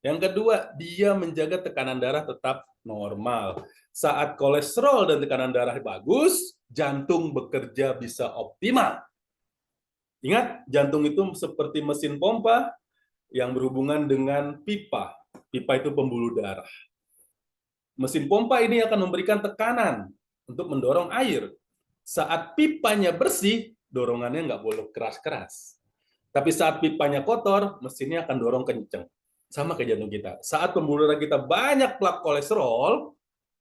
Yang kedua, dia menjaga tekanan darah tetap normal. Saat kolesterol dan tekanan darah bagus, jantung bekerja bisa optimal. Ingat, jantung itu seperti mesin pompa yang berhubungan dengan pipa. Pipa itu pembuluh darah. Mesin pompa ini akan memberikan tekanan untuk mendorong air. Saat pipanya bersih, dorongannya nggak boleh keras-keras. Tapi saat pipanya kotor, mesinnya akan dorong kenceng. Sama kayak jantung kita. Saat pembuluh darah kita banyak plak kolesterol,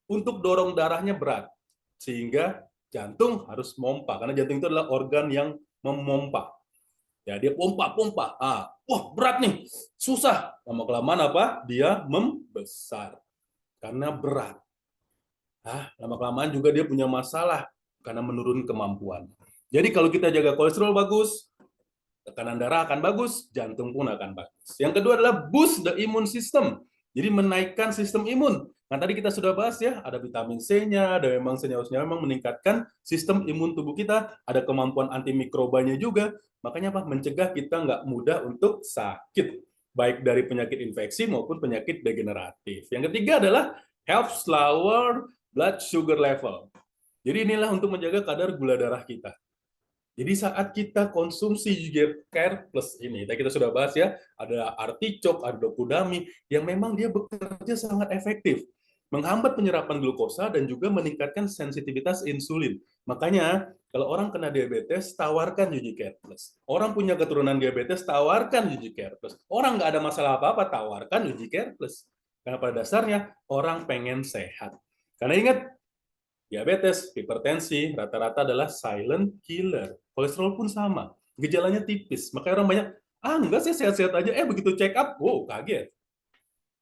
untuk dorong darahnya berat. Sehingga jantung harus mompa. Karena jantung itu adalah organ yang memompa. Ya, dia pompa-pompa. Wah, berat nih. Susah. Lama-kelamaan apa? Dia membesar. Karena berat. Lama-kelamaan juga dia punya masalah karena menurun kemampuan. Jadi kalau kita jaga kolesterol bagus, tekanan darah akan bagus, jantung pun akan bagus. Yang kedua adalah boost the immune system. Jadi menaikkan sistem imun. Nah, tadi kita sudah bahas ya, ada vitamin C-nya, ada memang senyawa-senyawa memang meningkatkan sistem imun tubuh kita, ada kemampuan antimikrobanya juga. Makanya apa? Mencegah kita nggak mudah untuk sakit, baik dari penyakit infeksi maupun penyakit degeneratif. Yang ketiga adalah helps lower blood sugar level. Jadi inilah untuk menjaga kadar gula darah kita. Jadi saat kita konsumsi UG Care Plus ini, tadi kita sudah bahas ya, ada artichok, ada dokudami, yang memang dia bekerja sangat efektif, menghambat penyerapan glukosa dan juga meningkatkan sensitivitas insulin. Makanya kalau orang kena diabetes, tawarkan UG Care Plus. Orang punya keturunan diabetes, tawarkan UG Care Plus. Orang nggak ada masalah apa-apa, tawarkan UG Care Plus. Karena pada dasarnya orang pengen sehat. Karena ingat, diabetes, hipertensi, rata-rata adalah silent killer. Kolesterol pun sama. Gejalanya tipis. Makanya orang banyak, enggak sih sehat-sehat aja. Begitu check up, wow, kaget.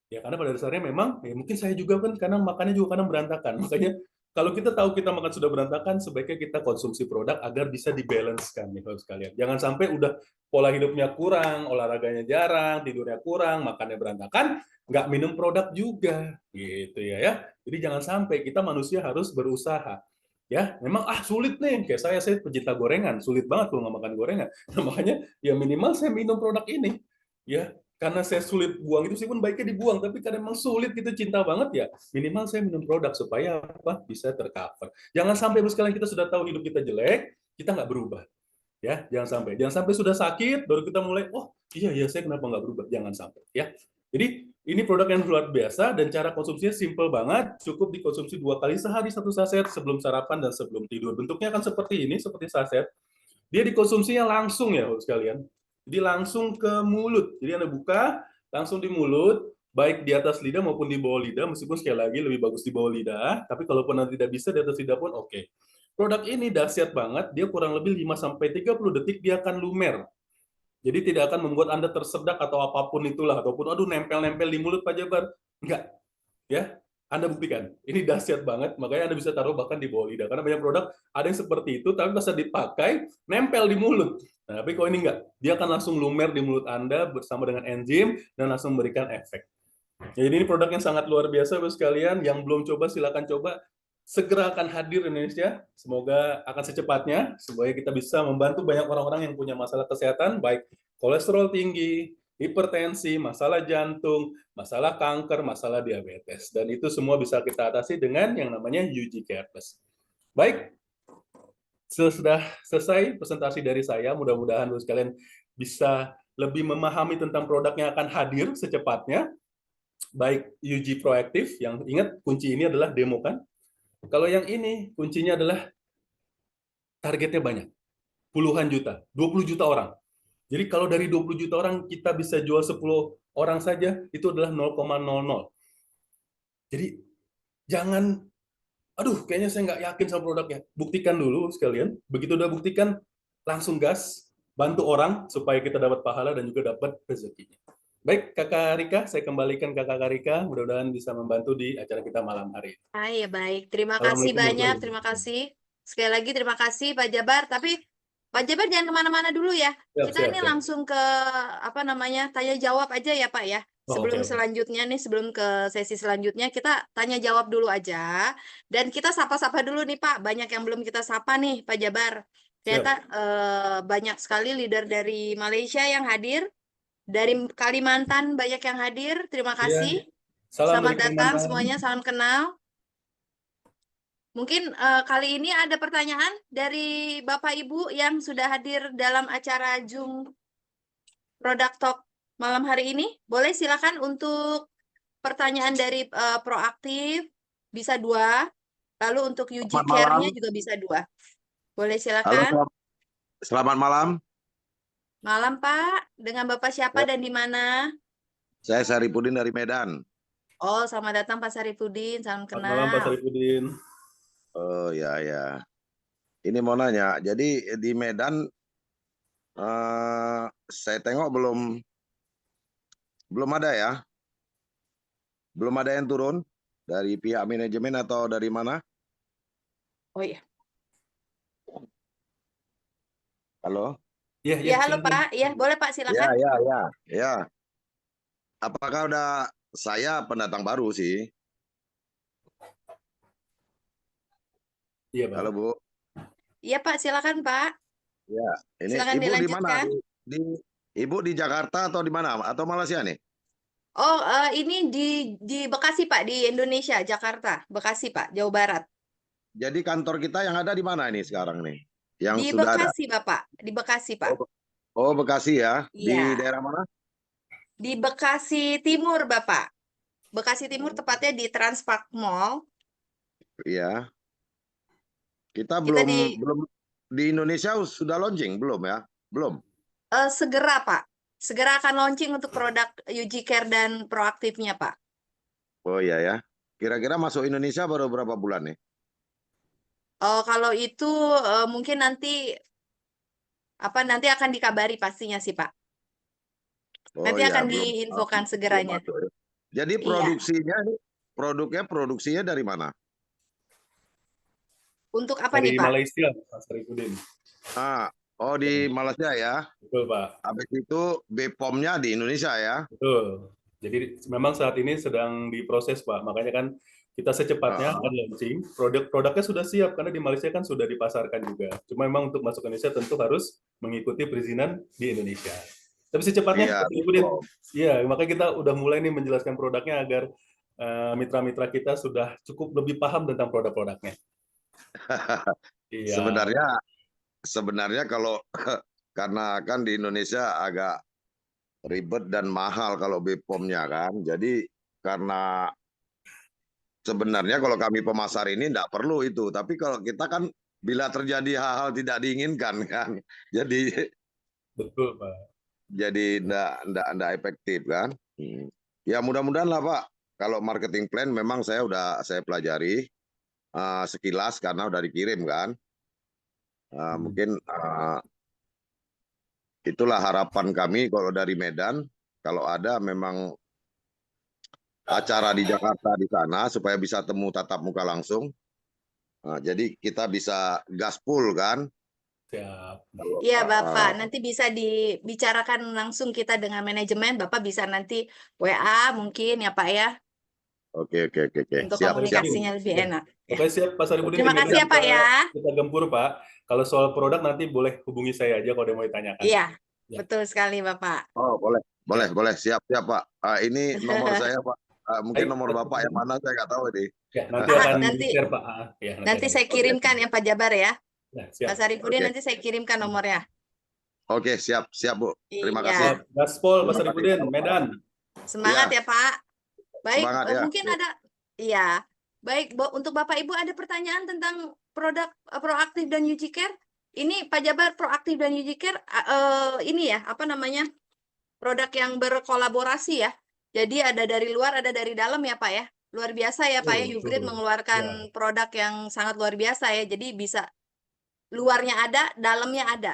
Ya karena pada dasarnya memang, ya mungkin saya juga kan karena makannya juga kadang berantakan. Makanya kalau kita tahu kita makan sudah berantakan, sebaiknya kita konsumsi produk agar bisa dibalancekan nih kalau sekalian. Jangan sampai udah pola hidupnya kurang, olahraganya jarang, tidurnya kurang, makannya berantakan, nggak minum produk juga, gitu ya. Jadi jangan sampai kita manusia harus berusaha. Ya, memang sulit nih. Kayak saya pecinta gorengan, sulit banget kalau nggak makan gorengan. Nah, makanya ya minimal saya minum produk ini. Ya, karena saya sulit buang itu sih pun baiknya dibuang, tapi karena memang sulit gitu cinta banget ya minimal saya minum produk supaya apa bisa tercover. Jangan sampai sekalian kita sudah tahu hidup kita jelek kita nggak berubah, ya jangan sampai sudah sakit baru kita mulai iya saya kenapa nggak berubah, jangan sampai ya. Jadi ini produk yang luar biasa dan cara konsumsinya simple banget, cukup dikonsumsi 2 kali sehari 1 saset sebelum sarapan dan sebelum tidur. Bentuknya akan seperti ini, seperti saset. Dia dikonsumsinya langsung ya sekalian. Jadi langsung ke mulut. Jadi Anda buka, langsung di mulut, baik di atas lidah maupun di bawah lidah, meskipun sekali lagi lebih bagus di bawah lidah, tapi kalaupun nanti tidak bisa di atas lidah pun oke. Produk ini dahsyat banget, dia kurang lebih 5-30 detik dia akan lumer. Jadi tidak akan membuat Anda tersedak atau apapun itulah, ataupun nempel-nempel di mulut Pak Jabar. Enggak. Ya, Anda buktikan. Ini dahsyat banget, makanya Anda bisa taruh bahkan di bawah lidah. Karena banyak produk ada yang seperti itu, tapi pas dipakai, nempel di mulut. Nah, tapi kalau ini enggak, dia akan langsung lumer di mulut Anda bersama dengan enzim dan langsung memberikan efek. Jadi ini produk yang sangat luar biasa, Bapak sekalian. Yang belum coba, silakan coba. Segera akan hadir di Indonesia. Semoga akan secepatnya, supaya kita bisa membantu banyak orang-orang yang punya masalah kesehatan, baik kolesterol tinggi, hipertensi, masalah jantung, masalah kanker, masalah diabetes. Dan itu semua bisa kita atasi dengan yang namanya UG Care Plus. Baik, sudah selesai presentasi dari saya. Mudah-mudahan Bapak sekalian bisa lebih memahami tentang produk yang akan hadir secepatnya. Baik UG Proactive, yang ingat kunci ini adalah demo kan. Kalau yang ini kuncinya adalah targetnya banyak. Puluhan juta, 20 juta orang. Jadi kalau dari 20 juta orang kita bisa jual 10 orang saja, itu adalah 0,00. Jadi jangan, kayaknya saya nggak yakin sama produknya. Buktikan dulu sekalian. Begitu udah buktikan, langsung gas, bantu orang supaya kita dapat pahala dan juga dapat rezekinya. Baik, Kakak Rika, saya kembalikan ke Kakak Rika. Mudah-mudahan bisa membantu di acara kita malam hari ini. Ya baik. Terima kasih banyak. Terima kasih. Sekali lagi terima kasih Pak Jabar. Tapi Pak Jabar jangan kemana-mana dulu ya. Kita ini langsung ke tanya jawab aja ya Pak ya. Sebelum selanjutnya nih, sebelum ke sesi selanjutnya kita tanya jawab dulu aja. Dan kita sapa-sapa dulu nih Pak. Banyak yang belum kita sapa nih Pak Jabar. Ternyata banyak sekali leader dari Malaysia yang hadir. Dari Kalimantan banyak yang hadir. Terima Iya, kasih. salam Selamat dari datang Kalimantan. semuanya, salam kenal. Mungkin kali ini ada pertanyaan dari Bapak Ibu yang sudah hadir dalam acara Zoom Product Talk malam hari ini. Boleh silakan untuk pertanyaan dari proaktif bisa 2. Lalu untuk UG Selamat malam. Care-nya juga bisa 2. Boleh Halo, silakan. selamat malam. Malam Pak, dengan Bapak siapa dan di mana? Saya Saripudin dari Medan. Oh, selamat datang Pak Saripudin, salam Selamat malam Pak kenal. Saripudin. Oh ya ya. Ini mau nanya. Jadi di Medan saya tengok belum ada ya. Belum ada yang turun dari pihak manajemen atau dari mana? Oh iya. Halo. Iya, Ya, halo silakan. Pak. Ya, boleh Pak, Ya silakan. ya ya ya. Apakah saya pendatang baru sih? Iya, Pak. Halo Bu. Iya Pak, silakan Pak. Ya. Ini Silakan Ibu di mana? dilanjutkan. Ibu di Jakarta atau di mana? Atau Malaysia nih? Oh, ini di Bekasi Pak, di Indonesia, Jakarta, Bekasi Pak, Jawa Barat. Jadi kantor kita yang ada di mana ini sekarang nih? Yang Di sudah ada. Bekasi Bapak, di Bekasi Pak. Oh, Bekasi ya. Di Iya, daerah mana? di Bekasi Timur Bapak. Bekasi Timur tepatnya di Transpark Mall. Iya. Kita Kita belum di Indonesia sudah launching belum ya? Belum. segera Pak. Segera akan launching untuk produk UG Care dan proaktifnya Pak. Oh iya ya. Kira-kira masuk Indonesia baru berapa bulan nih? Kalau itu mungkin nanti akan dikabari pastinya sih Pak. Oh Nanti iya, akan belum. diinfokan Belum segeranya. masuk ya. Jadi Iya. produksinya dari mana? Untuk apa Dari nih Pak? Malaysia, Pak Saripudin. Oh di Malaysia ya. Betul, Pak. Habis itu BPOM-nya di Indonesia ya. Betul. Jadi memang saat ini sedang diproses, Pak. Makanya kan kita secepatnya akan launching. Produknya sudah siap karena di Malaysia kan sudah dipasarkan juga. Cuma memang untuk masuk ke Indonesia tentu harus mengikuti perizinan di Indonesia. Tapi secepatnya, Iya. Pak Saripudin. Iya, makanya kita udah mulai nih menjelaskan produknya agar mitra-mitra kita sudah cukup lebih paham tentang produk-produknya. Iya. Sebenarnya kalau karena kan di Indonesia agak ribet dan mahal kalau BPOM-nya kan. Jadi karena sebenarnya kalau kami pemasar ini tidak perlu itu. Tapi kalau kita kan bila terjadi hal-hal tidak diinginkan kan. Jadi Betul, Pak. jadi tidak efektif kan. Ya mudah-mudahan lah Pak. Kalau marketing plan memang saya pelajari sekilas karena udah dikirim kan. Mungkin itulah harapan kami kalau dari Medan, kalau ada memang acara di Jakarta di sana supaya bisa temu tatap muka langsung. Jadi kita bisa gaspol kan. Siap. Iya Bapak, nanti bisa dibicarakan langsung kita dengan manajemen. Bapak bisa nanti WA mungkin ya Pak ya, Oke. untuk Siap. komunikasinya lebih Ya. enak. Ya. Oke, siap, Pak Saripudin. Terima Di kasih ya Medan Pak ya. kita gempur, Pak. Kalau soal produk nanti boleh hubungi saya aja kalau ada yang mau ditanyakan. Iya, Ya. betul sekali Bapak. Oh boleh. Siap Pak. Ini nomor saya Pak. Mungkin Baik, nomor Bapak yang mana saya nggak tahu ini. Ya, nanti Ah, akan nanti- di-share, Pak. Ya, Nanti saya kirimkan ya Pak Jabar ya. Ya, siap. Pak Saripudin Oke. nanti saya kirimkan nomornya. Oke, siap Bu. Terima Iya. kasih. Siap. Gaspol, Pak Terima Saripudin, kasih. Medan. Semangat ya Pak. Baik, Semangat, ya. mungkin ada, iya. Baik, untuk Bapak Ibu ada pertanyaan tentang produk proaktif dan UG Care? Ini Pak Jabar, proaktif dan UG Care ini ya, apa namanya? Produk yang berkolaborasi ya. Jadi ada dari luar, ada dari dalam ya Pak ya. Luar biasa ya Pak ya, Ugrid mengeluarkan produk yang sangat luar biasa ya. Jadi bisa luarnya ada, dalamnya ada.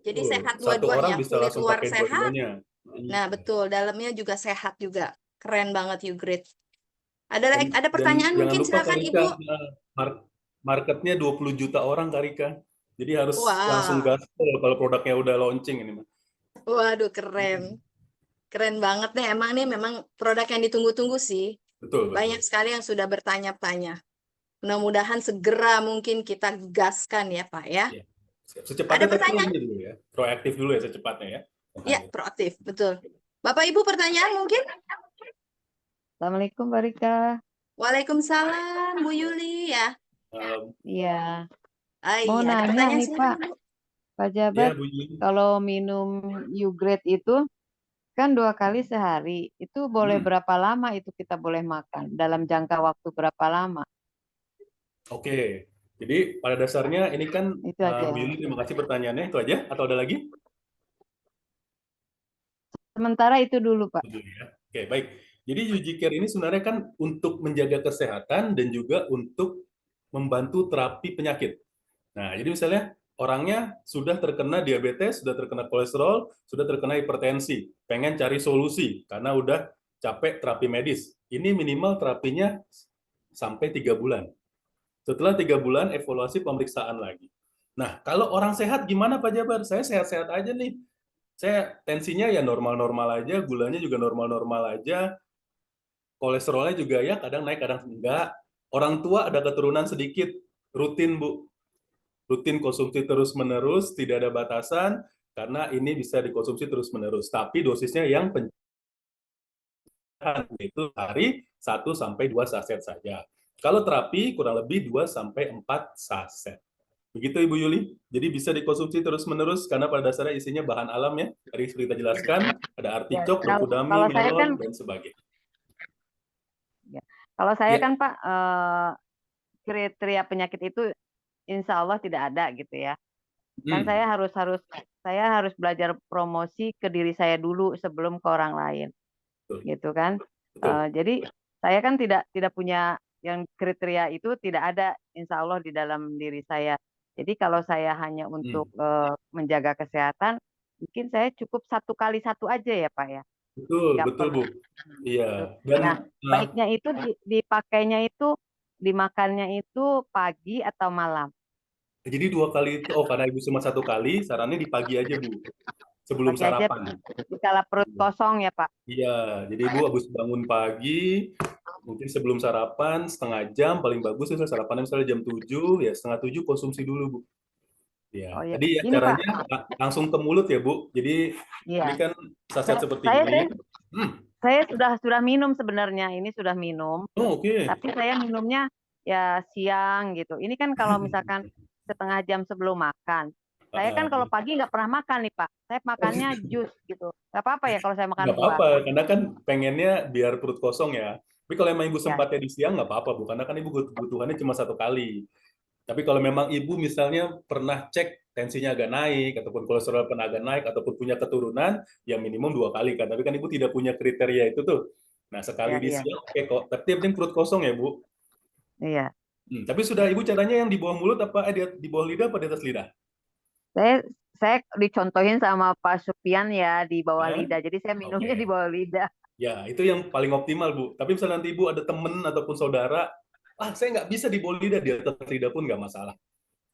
Jadi Betul. sehat Satu orang dua-duanya. bisa Kulit langsung luar pakai sehat. dua-duanya. Nah, betul, dalamnya juga sehat juga. Keren banget Ugrid. Ada Dan pertanyaan jangan mungkin lupa, silakan Kak Ibu. Rika, marketnya 20 juta orang Kak Rika. Jadi harus Wah. langsung gaspol kalau produknya udah launching ini. Waduh, keren. Keren banget nih. Emang nih memang produk yang ditunggu-tunggu sih. Betul. Banyak sekali yang sudah bertanya-tanya. Mudah-mudahan segera mungkin kita gaskan ya Pak ya. Secepatnya Ada pertanyaan? dulu ya. Proaktif dulu ya secepatnya ya. Iya, proaktif, betul. Bapak Ibu pertanyaan mungkin? Assalamualaikum Mbak Rika. Waalaikumsalam Bu Yuli ya. Iya, Iya, mau ada nanya pertanyaan nih Pak, silakan Bu. Pak Ya, Jabat, Bu Yuli. kalau minum U-Grade itu kan 2 kali sehari, itu boleh berapa lama itu kita boleh makan? Dalam jangka waktu berapa lama? Oke. Jadi pada dasarnya ini kan Itu aja. Bu Yuli, terima kasih pertanyaannya. Itu aja atau ada lagi? Sementara itu dulu Pak. Itu ya. Oke, baik. Jadi UG Care ini sebenarnya kan untuk menjaga kesehatan dan juga untuk membantu terapi penyakit. Nah, jadi misalnya orangnya sudah terkena diabetes, sudah terkena kolesterol, sudah terkena hipertensi, pengen cari solusi karena udah capek terapi medis. Ini minimal terapinya sampai 3 bulan. Setelah 3 bulan, evaluasi pemeriksaan lagi. Nah, kalau orang sehat gimana Pak Jabar? Saya sehat-sehat aja nih. Saya tensinya ya normal-normal aja, gulanya juga normal-normal aja, kolesterolnya juga ya kadang naik, kadang enggak. Orang tua ada keturunan sedikit, rutin Bu. Rutin konsumsi terus-menerus, tidak ada batasan, karena ini bisa dikonsumsi terus-menerus. Tapi dosisnya yang itu hari 1-2 saset saja. Kalau terapi kurang lebih 2-4 saset. Begitu Ibu Yuli. Jadi bisa dikonsumsi terus-menerus karena pada dasarnya isinya bahan alam ya. Tadi kita jelaskan, ada artichok, Kalau dokudami, saya kan, melon, dan sebagainya. kalau saya Ya. kan Pak, kriteria penyakit itu insya Allah tidak ada gitu ya. Kan saya harus belajar promosi ke diri saya dulu sebelum ke orang lain, Betul. gitu kan. Betul. Jadi saya kan tidak punya yang kriteria itu, tidak ada insya Allah di dalam diri saya. Jadi kalau saya hanya untuk menjaga kesehatan, mungkin saya cukup 1 kali 1 aja ya Pak ya. Betul, Nggak betul Bu. perlu. Iya. Nah, baiknya itu dipakainya itu, dimakannya itu pagi atau malam. Jadi 2 kali itu, karena Ibu cuma 1 kali, sarannya di pagi aja Bu, sebelum Pagi aja, sarapan. dikala perut kosong ya Pak. Iya, jadi Ibu habis bangun pagi, mungkin sebelum sarapan setengah jam, paling bagus itu sarapannya misalnya jam 7, ya setengah 7 konsumsi dulu Bu. Ya, Oh, iya. tadi ya Ini, caranya langsung ke mulut ya Bu. Jadi Iya. ini kan saset seperti Saya ini. sudah minum sebenarnya, ini sudah minum. Oh, oke. Tapi saya minumnya ya siang gitu. Ini kan kalau misalkan setengah jam sebelum makan. Saya kan kalau pagi nggak pernah makan nih Pak. Saya makannya jus gitu. Nggak apa-apa ya kalau saya makan Nggak buah. apa-apa, karena kan pengennya biar perut kosong ya. Tapi kalau emang Ibu Ya. sempatnya di siang nggak apa-apa Bu, karena kan Ibu kebutuhannya cuma 1 kali. Tapi kalau memang Ibu misalnya pernah cek tensinya agak naik, ataupun kolesterol pernah agak naik, ataupun punya keturunan, ya minimum 2 kali kan. Tapi kan Ibu tidak punya kriteria itu tuh. Nah, sekali di Iya. siang, oke kok. Tapi yang penting perut kosong ya Bu. Iya. Tapi sudah Ibu caranya yang di bawah mulut apa di bawah lidah apa di atas lidah? Saya dicontohin sama Pak Supian ya di bawah lidah. Jadi saya minumnya di bawah lidah. Ya, itu yang paling optimal Bu. Tapi misalnya nanti Ibu ada temen ataupun saudara, saya nggak bisa di bawah lidah, di atas lidah pun nggak masalah.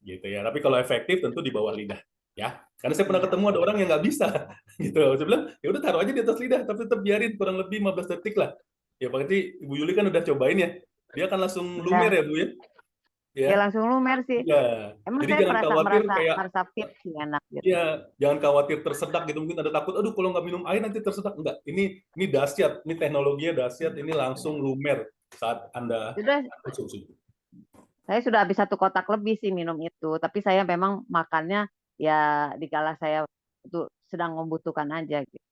Gitu ya. Tapi kalau efektif tentu di bawah lidah. Ya, karena saya pernah ketemu ada orang yang nggak bisa, gitu. Saya bilang, ya udah taruh aja di atas lidah, tapi tetap biarin kurang lebih 15 detik lah. Ya berarti Ibu Yuli kan udah cobain ya, dia akan langsung lumer ya Bu ya. Ya langsung lumer sih. Ya. Emang Jadi saya jangan khawatir kayak merasa fit sih, enak gitu. Ya, jangan khawatir tersedak gitu. Mungkin ada takut, aduh kalau nggak minum air nanti tersedak. Enggak, ini dahsyat, ini teknologinya dahsyat, ini langsung lumer saat Anda konsumsi. Saya sudah habis 1 kotak lebih sih minum itu, tapi saya memang makannya ya dikala saya itu sedang membutuhkan aja gitu.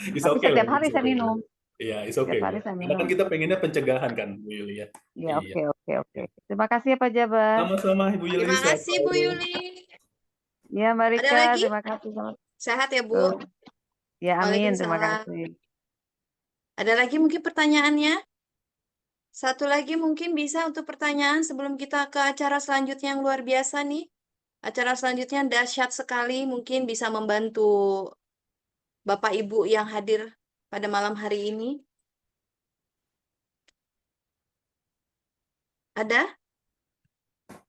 Tapi setiap hari saya minum. Iya, it's okay. Karena kan kita pengennya pencegahan kan, Bu Yuli ya. Iya, oke. Terima kasih ya Pak Jabar. Sama-sama Ibu Yuli. Terima kasih Bu Yuli. Ya Mbak Rika, Ada lagi? terima kasih. Sehat ya Bu. Ya amin, terima kasih. Ada lagi mungkin pertanyaannya? Satu lagi mungkin bisa untuk pertanyaan sebelum kita ke acara selanjutnya yang luar biasa nih. Acara selanjutnya dahsyat sekali, mungkin bisa membantu Bapak Ibu yang hadir pada malam hari ini. Ada?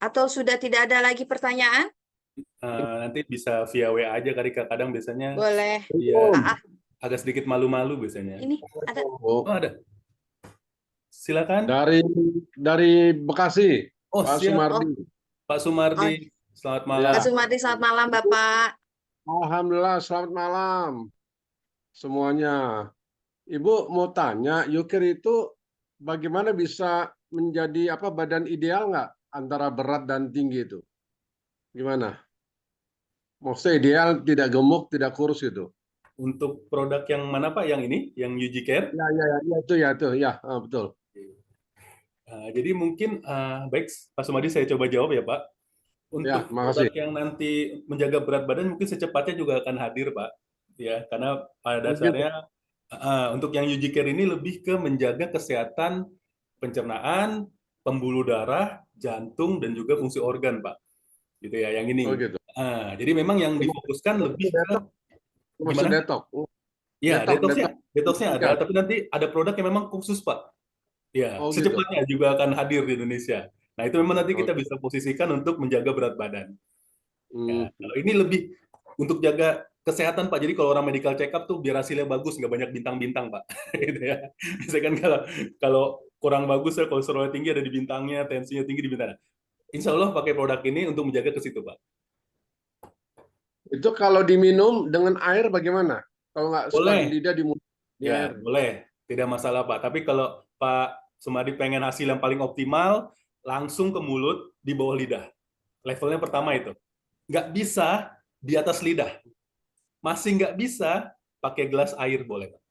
Atau sudah tidak ada lagi pertanyaan? Nanti bisa via WA aja kali, kadang biasanya. Boleh. Iya. Agak sedikit malu-malu biasanya. Ini ada. Oh, ada. Silakan. Dari Bekasi. Pak Sumardi. Pak Sumardi, selamat malam. Pak Sumardi, selamat malam Bapak. Alhamdulillah, selamat malam. semuanya. Ibu mau tanya, Yukir itu bagaimana bisa menjadi badan ideal nggak antara berat dan tinggi itu? Gimana? Maksudnya ideal, tidak gemuk, tidak kurus itu. Untuk produk yang mana Pak? Yang ini, yang UG Care? Ya, itu, ya, betul. Jadi mungkin baik Pak Sumadi saya coba jawab ya Pak. Ya, Untuk produk makasih. yang nanti menjaga berat badan mungkin secepatnya juga akan hadir Pak. Ya, karena pada Oh, gitu. dasarnya untuk yang UG Care ini lebih ke menjaga kesehatan pencernaan, pembuluh darah, jantung dan juga fungsi organ Pak. Gitu ya, yang Oh, ini. gitu. Jadi memang yang difokuskan lebih ke Maksud gimana? detok. Ya, Detok. detoxnya Ya. ada, tapi nanti ada produk yang memang khusus Pak. Ya, Oh, gitu. secepatnya juga akan hadir di Indonesia. Nah, itu memang nanti Oh, kita bisa posisikan untuk menjaga berat badan. Ya, hmm. kalau ini lebih untuk jaga kesehatan Pak. Jadi kalau orang medical check up tuh biar hasilnya bagus, nggak banyak bintang-bintang Pak. Gitu ya. Misalkan kan kalau kurang bagus ya, kolesterolnya tinggi ada di bintangnya, tensinya tinggi di bintangnya. Insya Allah pakai produk ini untuk menjaga ke situ Pak. Itu kalau diminum dengan air bagaimana? Kalau nggak suka di Boleh, lidah, di mulut, di ya air. boleh, tidak masalah Pak. Tapi kalau Pak Sumadi pengen hasil yang paling optimal, langsung ke mulut di bawah lidah. Levelnya pertama itu. Nggak bisa di atas lidah. Masih nggak bisa pakai gelas air boleh Pak.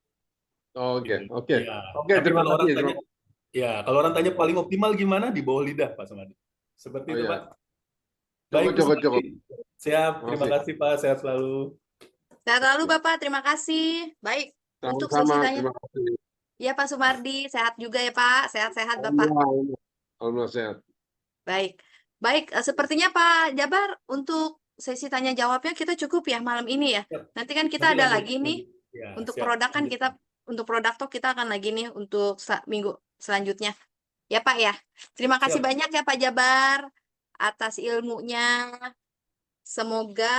Oke, Gitu. oke. Ya, Oke, tapi terima kalau orang kasih. tanya, ya kalau orang tanya paling optimal gimana di bawah lidah Pak Sumadi. Seperti Oh itu ya, Pak. Baik, cukup, Bu cukup, Sumadi. cukup. Siap, Terima terima kasih. kasih Pak, sehat selalu. Sehat lalu Bapak, terima kasih. Baik, untuk Sama-sama, sesi tanya. terima kasih. Ya Pak Sumardi, sehat juga ya Pak. Sehat-sehat Bapak. Alhamdulillah, alhamdulillah sehat. Baik. Baik, sepertinya Pak Jabar untuk sesi tanya jawabnya kita cukup ya malam ini ya. Siap. Nanti kan kita Nanti ada lanjut. lagi nih Ya, untuk siap. produk kan Lanjut. kita untuk produk talk kita akan lagi nih untuk minggu selanjutnya. Ya Pak ya. Terima kasih Siap. banyak ya Pak Jabar atas ilmunya. Semoga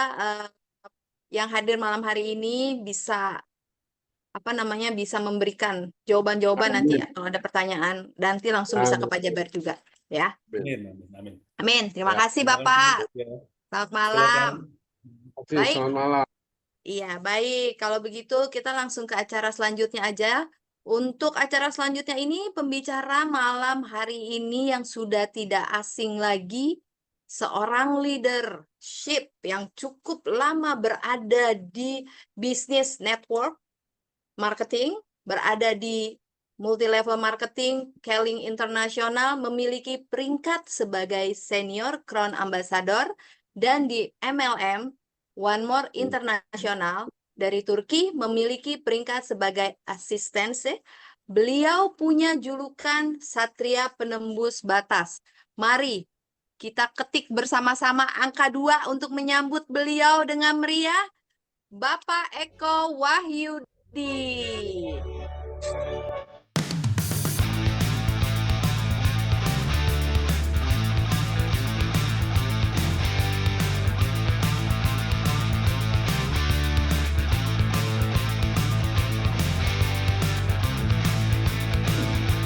yang hadir malam hari ini bisa bisa memberikan jawaban-jawaban nanti Amin. ya kalau ada pertanyaan. Dan nanti langsung bisa ke Amin. Pak Jabar juga ya. Amin, amin, amin. Amin. Terima Ya, kasih terima kasih. Bapak. Ya, Selamat silakan. malam. Terima kasih, Baik. selamat malam. Iya, baik. Kalau begitu kita langsung ke acara selanjutnya aja. Untuk acara selanjutnya ini pembicara malam hari ini yang sudah tidak asing lagi, seorang leadership yang cukup lama berada di bisnis network marketing, berada di multi-level marketing, Keling Internasional, memiliki peringkat sebagai senior Crown Ambassador, dan di MLM, One More International, dari Turki, memiliki peringkat sebagai asistensi. Beliau punya julukan Satria Penembus Batas. Mari kita ketik bersama-sama angka 2 untuk menyambut beliau dengan meriah. Bapak Eko Wahyudi.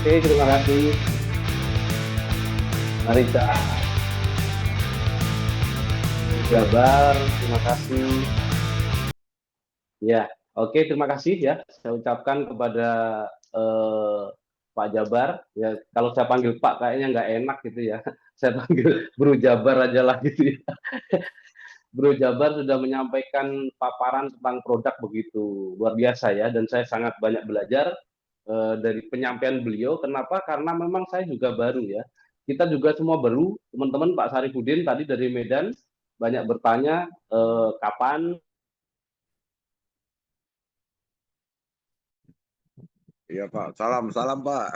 Oke, terima kasih. Marisa. Jabar, terima kasih. Ya, oke, terima kasih ya. Saya ucapkan kepada Pak Jabar. Ya, kalau saya panggil Pak kayaknya nggak enak gitu ya. Saya panggil Bro Jabar aja lah gitu ya. Bro Jabar sudah menyampaikan paparan tentang produk begitu luar biasa ya, dan saya sangat banyak belajar dari penyampaian beliau. Kenapa? Karena memang saya juga baru ya. Kita juga semua baru, teman-teman. Pak Sarifudin tadi dari Medan banyak bertanya kapan. Iya Pak, salam Pak.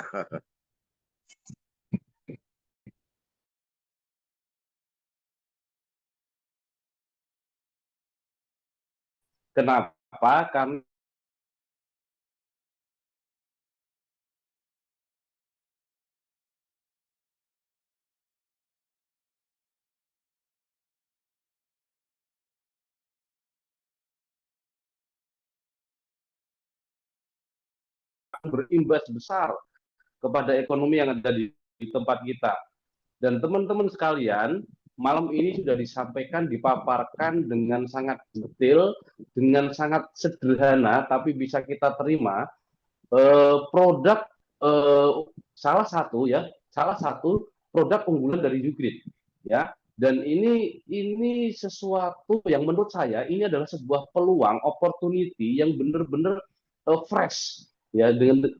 Kenapa? Karena berimbas besar kepada ekonomi yang ada di tempat kita. Dan teman-teman sekalian, malam ini sudah disampaikan, dipaparkan dengan sangat detail, dengan sangat sederhana, tapi bisa kita terima. Produk salah satu produk unggulan dari Jugrid, ya. Dan ini sesuatu yang menurut saya ini adalah sebuah peluang, opportunity yang benar-benar fresh, ya, dengan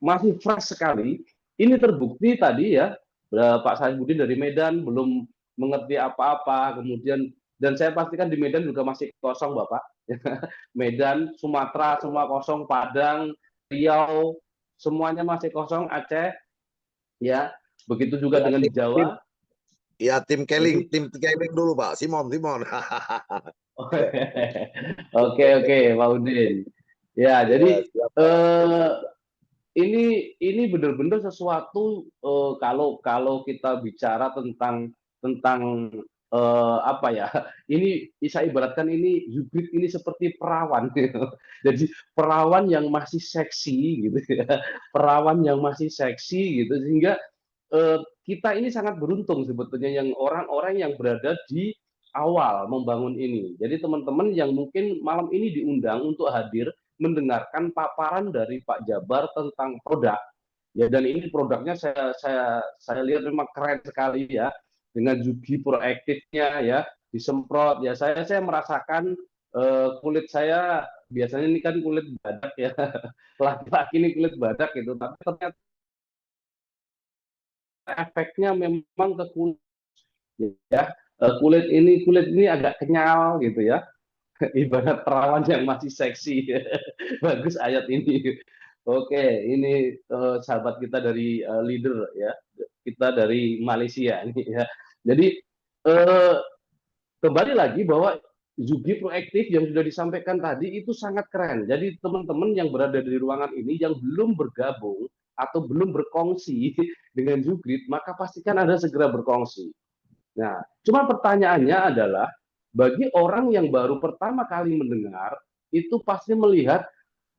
masih fresh sekali. Ini terbukti tadi ya, Pak Saifuddin dari Medan belum mengerti apa-apa, kemudian dan saya pastikan di Medan juga masih kosong, Bapak. Medan, Sumatera semua kosong, Padang, Riau, semuanya masih kosong, Aceh, ya. Begitu juga Ya, dengan di Jawa. tim Jadi, Keling dulu Pak, Simon. oke, Pak Udin. Ya, jadi Ya, siap Pak. ini benar-benar sesuatu, kalau kita bicara tentang apa ya, ini saya ibaratkan ini Jugrid ini seperti perawan gitu. Jadi perawan yang masih seksi gitu ya, perawan yang masih seksi gitu, sehingga kita ini sangat beruntung sebetulnya yang orang-orang yang berada di awal membangun ini. Jadi teman-teman yang mungkin malam ini diundang untuk hadir mendengarkan paparan dari Pak Jabar tentang produk. Ya, dan ini produknya saya lihat memang keren sekali ya, dengan Jugi proaktifnya ya, disemprot ya, saya merasakan kulit saya biasanya ini kan kulit badak ya, laki-laki ini kulit badak gitu, tapi ternyata efeknya memang ke kulit ya. Kulit ini agak kenyal gitu ya, ibarat perawan yang masih seksi. Bagus ayat ini. Oke, ini sahabat kita dari leader ya, kita dari Malaysia ini ya. Jadi eh, kembali lagi bahwa Zugi proaktif yang sudah disampaikan tadi itu sangat keren. Jadi teman-teman yang berada di ruangan ini yang belum bergabung atau belum berkongsi dengan Jugrid, maka pastikan Anda segera berkongsi. Nah, cuma pertanyaannya adalah bagi orang yang baru pertama kali mendengar, itu pasti melihat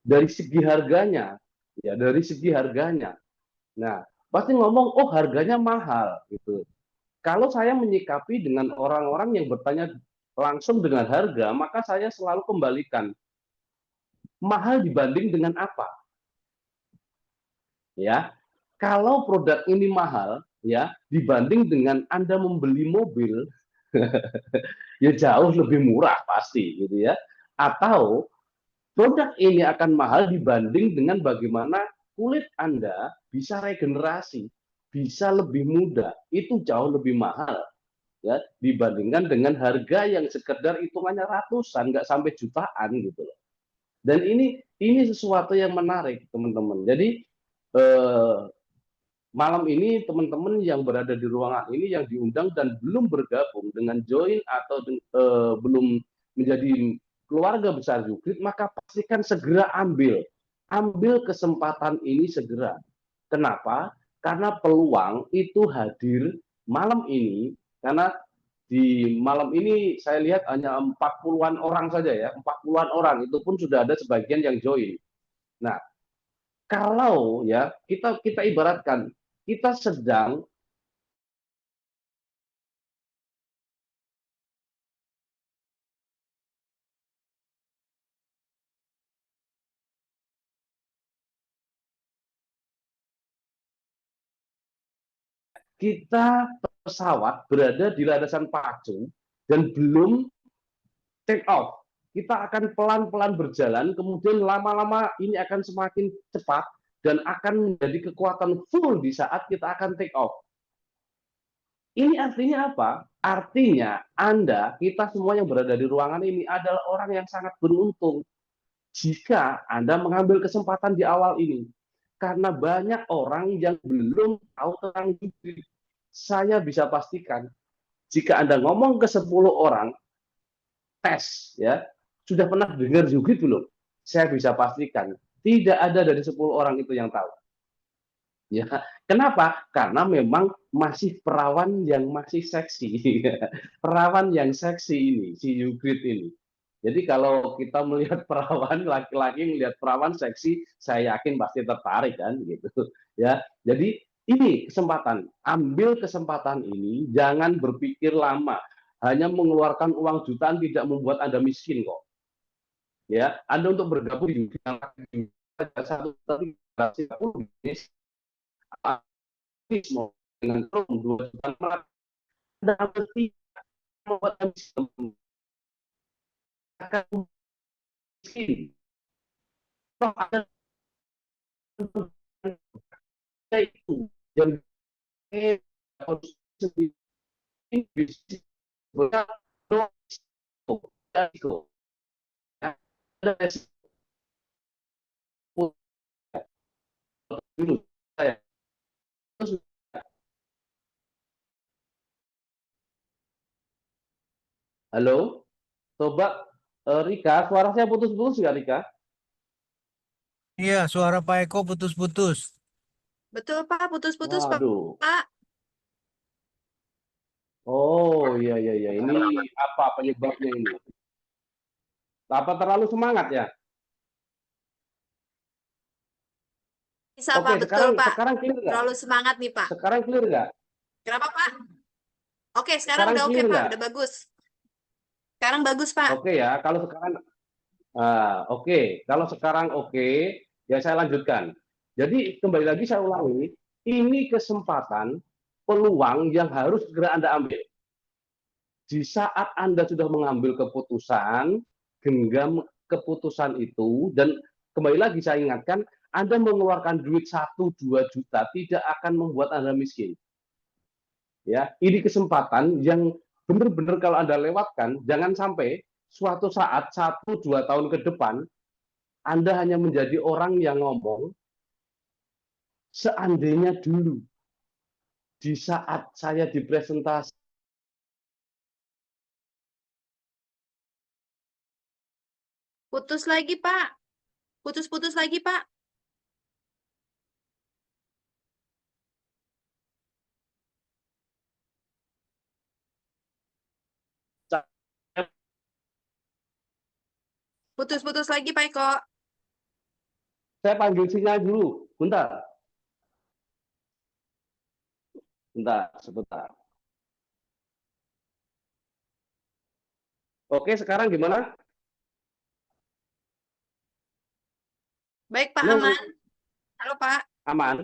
dari segi harganya, ya, dari segi harganya. Nah, pasti ngomong, oh harganya mahal gitu. Kalau saya menyikapi dengan orang-orang yang bertanya langsung dengan harga, maka saya selalu kembalikan, mahal dibanding dengan apa? Ya, kalau produk ini mahal, ya, dibanding dengan Anda membeli mobil, ya jauh lebih murah pasti, gitu ya. Atau produk ini akan mahal dibanding dengan bagaimana kulit Anda bisa regenerasi, bisa lebih mudah, itu jauh lebih mahal ya dibandingkan dengan harga yang sekedar hitungannya ratusan, nggak sampai jutaan gitu loh. Dan ini sesuatu yang menarik teman-teman. Jadi eh, malam ini teman-teman yang berada di ruangan ini yang diundang dan belum bergabung dengan join atau belum menjadi keluarga besar Jugrid, maka pastikan segera ambil kesempatan ini segera. Kenapa? Karena peluang itu hadir malam ini, karena di malam ini saya lihat hanya 40-an orang saja ya, 40-an orang, itu pun sudah ada sebagian yang join. Nah, kalau ya kita ibaratkan kita sedang kita pesawat berada di landasan pacu dan belum take off. Kita akan pelan-pelan berjalan, kemudian lama-lama ini akan semakin cepat dan akan menjadi kekuatan full di saat kita akan take off. Ini artinya apa? Artinya Anda, kita semua yang berada di ruangan ini adalah orang yang sangat beruntung jika Anda mengambil kesempatan di awal ini. Karena banyak orang yang belum tahu tentang Jugrid. Saya bisa pastikan, jika Anda ngomong ke 10 orang, tes, ya, sudah pernah dengar Jugrid belum? Saya bisa pastikan, tidak ada dari 10 orang itu yang tahu. Ya, kenapa? Karena memang masih perawan yang masih seksi. Perawan yang seksi ini, si Jugrid ini. Jadi kalau kita melihat perawan laki-laki melihat perawan seksi, saya yakin pasti tertarik kan gitu. Ya. Jadi Ini kesempatan, ambil kesempatan ini, jangan berpikir lama. Hanya mengeluarkan uang jutaan tidak membuat Anda miskin kok. Ya, Anda untuk bergabung di satu tapi dengan 2 juta Anda mesti membuat Anda miskin. Toh Anda itu yang bisnis Halo, coba Rika, suara saya putus-putus nggak Rika? Iya, suara Pak Eko putus-putus. Betul, Pak. Putus-putus, Pak. Waduh. Oh iya iya iya. Ini apa penyebabnya ini? Apa terlalu semangat ya? Bisa, Oke, Pak. Betul, Pak. sekarang clear nggak? Terlalu semangat nih, Pak. Sekarang clear nggak? Kenapa, Pak? Oke, sekarang Sekarang udah oke, clear Pak. nggak? Udah bagus. Sekarang bagus, Pak. Oke ya, kalau sekarang oke. Kalau sekarang oke, ya saya lanjutkan. Jadi kembali lagi saya ulangi, ini kesempatan, peluang yang harus segera Anda ambil. Di saat Anda sudah mengambil keputusan, genggam keputusan itu, dan kembali lagi saya ingatkan, Anda mengeluarkan duit 1-2 juta tidak akan membuat Anda miskin. Ya, ini kesempatan yang benar-benar kalau Anda lewatkan, jangan sampai suatu saat 1-2 tahun ke depan Anda hanya menjadi orang yang ngomong seandainya dulu di saat saya dipresentasi Putus lagi, Pak. Putus-putus lagi, Pak. Putus-putus lagi, Pak Eko. saya panggil sinyal dulu. Bentar. Bentar, sebentar. Oke, sekarang gimana? Baik, Pak. Halo, Aman. Halo, Pak. aman?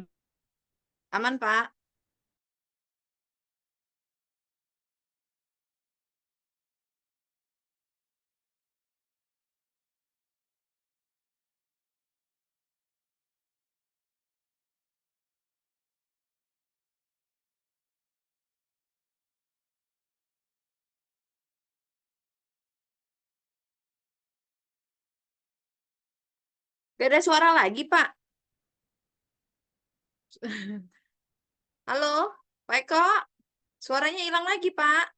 Aman, Pak. Gak ada suara lagi, Pak. Halo, Pak Eko. Suaranya hilang lagi, Pak.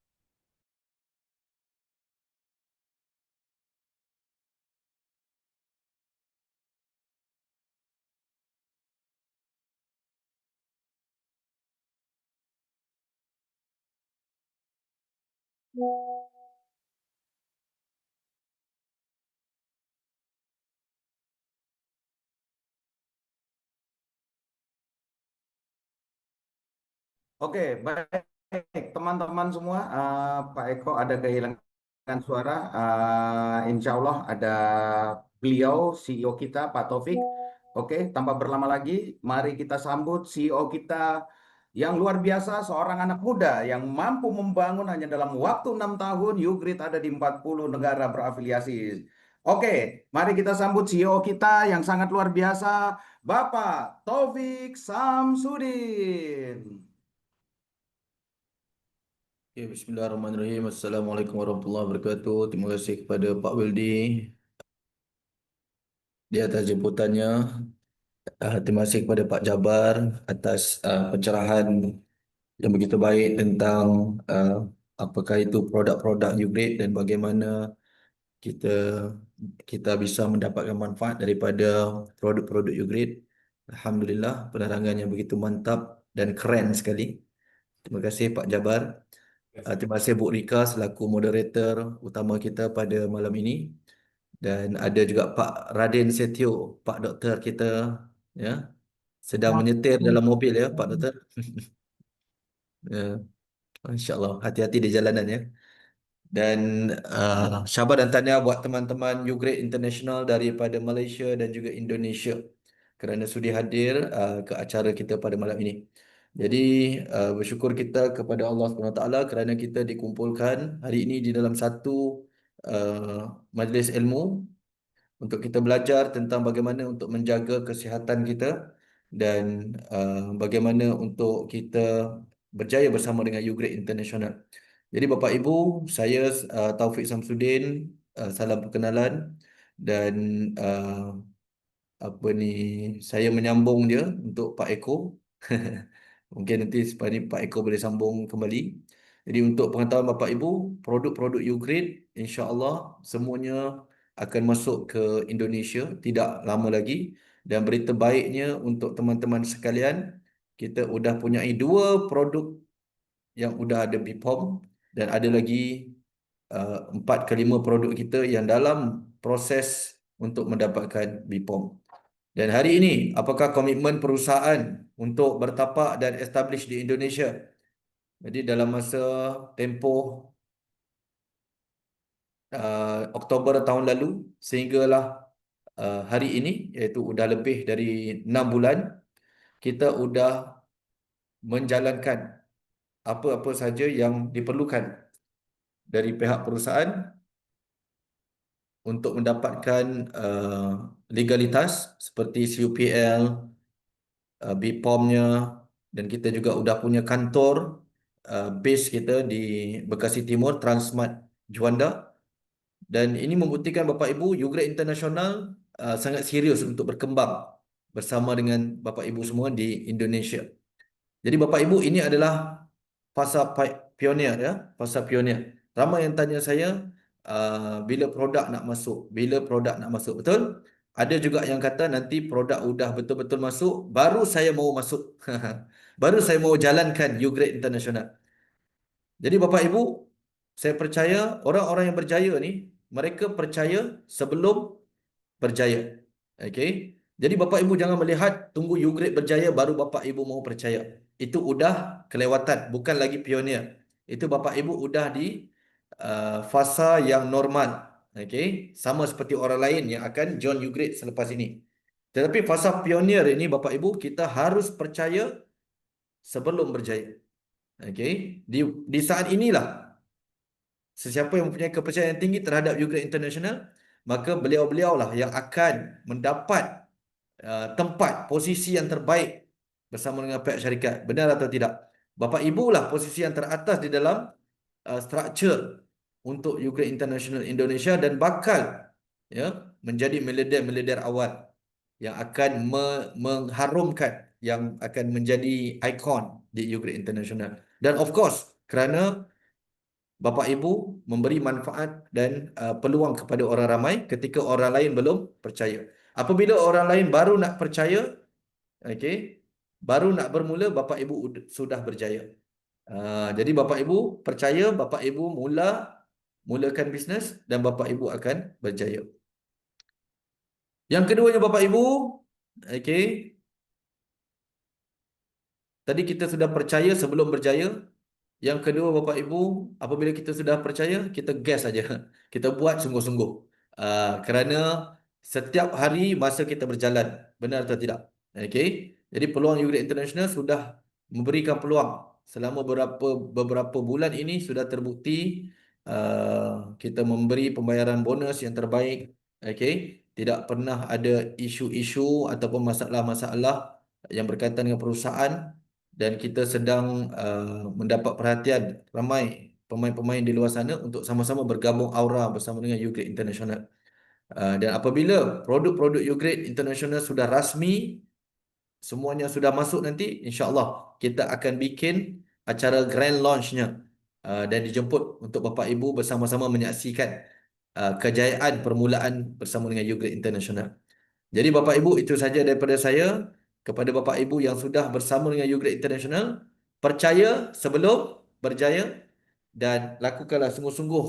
Oke, baik teman-teman semua. Pak Eko ada kehilangan suara. Insya Allah ada beliau CEO kita Pak Taufik. Oke, tanpa berlama lagi, mari kita sambut CEO kita yang luar biasa, seorang anak muda yang mampu membangun hanya dalam waktu 6 tahun. Ugrid ada di 40 negara berafiliasi. Oke, mari kita sambut CEO kita yang sangat luar biasa, Bapak Taufik Samsudin. Ya, Bismillahirrahmanirrahim. Assalamualaikum warahmatullahi wabarakatuh. Terima kasih kepada Pak Wildi di atas jemputannya. Terima kasih kepada Pak Jabar atas pencerahan yang begitu baik tentang apakah itu produk-produk Ugrade dan bagaimana kita kita bisa mendapatkan manfaat daripada produk-produk Ugrade. Alhamdulillah, penerangan yang begitu mantap dan keren sekali. Terima kasih Pak Jabar. Terima kasih Bu Rika selaku moderator utama kita pada malam ini, dan ada juga Pak Raden Setio, Pak Doktor kita, ya, sedang menyetir dalam mobil ya, Pak Doktor. Ya, Masya Allah, hati-hati di jalanan ya. Dan syabas dan tahniah buat teman-teman Ugrade International daripada Malaysia dan juga Indonesia kerana sudi hadir ke acara kita pada malam ini. Jadi bersyukur kita kepada Allah SWT kerana kita dikumpulkan hari ini di dalam satu majlis ilmu untuk kita belajar tentang bagaimana untuk menjaga kesihatan kita dan bagaimana untuk kita berjaya bersama dengan Ugrade International. Jadi Bapak Ibu, saya Taufik Samsudin, salam perkenalan dan apa ni, saya menyambung dia untuk Pak Eko. Mungkin nanti selepas ni Pak Eko boleh sambung kembali. Jadi untuk pengetahuan Bapak Ibu, produk-produk Ugrade insya-Allah semuanya akan masuk ke Indonesia tidak lama lagi, dan berita baiknya untuk teman-teman sekalian, kita sudah punya 2 produk yang sudah ada BPOM dan ada lagi 4 ke 5 produk kita yang dalam proses untuk mendapatkan BPOM. Dan hari ini, apakah komitmen perusahaan untuk bertapak dan establish di Indonesia? Jadi dalam masa tempoh Oktober tahun lalu sehinggalah hari ini, iaitu sudah lebih dari 6 bulan, kita sudah menjalankan apa-apa saja yang diperlukan dari pihak perusahaan untuk mendapatkan legalitas seperti CUPL, BPOM-nya, dan kita juga sudah punya kantor base kita di Bekasi Timur, Transmart Juanda. Dan ini membuktikan Bapak Ibu, Ugrade International sangat serius untuk berkembang bersama dengan Bapak Ibu semua di Indonesia. Jadi Bapak Ibu, ini adalah fasa pionir ya, fasa pionir. Ramai yang tanya saya bila produk nak masuk, bila produk nak masuk, betul? Ada juga yang kata nanti produk udah betul-betul masuk, baru saya mau masuk. Baru saya mau jalankan Ugrade International. Jadi Bapak Ibu, saya percaya orang-orang yang berjaya ni, mereka percaya sebelum berjaya. Okey. Jadi Bapak Ibu jangan melihat tunggu Ugrade berjaya baru Bapak Ibu mau percaya. Itu udah kelewatan, bukan lagi pionir. Itu Bapak Ibu udah di fasa yang normal. Okey, sama seperti orang lain yang akan join Ugrade selepas ini. Tetapi fasa pionir ini Bapak Ibu, kita harus percaya sebelum berjaya. Okey, di saat inilah sesiapa yang mempunyai kepercayaan yang tinggi terhadap Ugrade International, maka beliau-beliau lah yang akan mendapat tempat posisi yang terbaik bersama dengan pihak syarikat. Benar atau tidak? Bapak Ibu lah posisi yang teratas di dalam structure untuk Ugrade International Indonesia dan bakal ya menjadi miliarder awal yang akan mengharumkan, yang akan menjadi ikon di Ugrade International. Dan of course, kerana Bapak Ibu memberi manfaat dan peluang kepada orang ramai ketika orang lain belum percaya. Apabila orang lain baru nak percaya, okey, baru nak bermula, Bapak Ibu sudah berjaya. Jadi Bapak Ibu percaya, Bapak Ibu mulakan bisnes dan Bapak Ibu akan berjaya. Yang keduanya Bapak Ibu, okey, tadi kita sudah percaya sebelum berjaya. Yang kedua Bapak Ibu, apabila kita sudah percaya, kita gas saja. Kita buat sungguh-sungguh. Kerana setiap hari masa kita berjalan. Benar atau tidak? Okey. Jadi peluang Ugrade International sudah memberikan peluang. Selama beberapa bulan ini sudah terbukti kita memberi pembayaran bonus yang terbaik. Okey. Tidak pernah ada isu-isu ataupun masalah-masalah yang berkaitan dengan perusahaan. Dan kita sedang mendapat perhatian ramai pemain-pemain di luar sana untuk sama-sama bergabung aura bersama dengan Ugrade International. Dan apabila produk-produk Ugrade International sudah rasmi, semuanya sudah masuk nanti, insya-Allah kita akan bikin acara grand launch-nya dan dijemput untuk Bapak Ibu bersama-sama menyaksikan kejayaan permulaan bersama dengan Ugrade International. Jadi Bapak Ibu, itu saja daripada saya. Kepada Bapak Ibu yang sudah bersama dengan Ugrade International, percaya sebelum berjaya dan lakukanlah sungguh-sungguh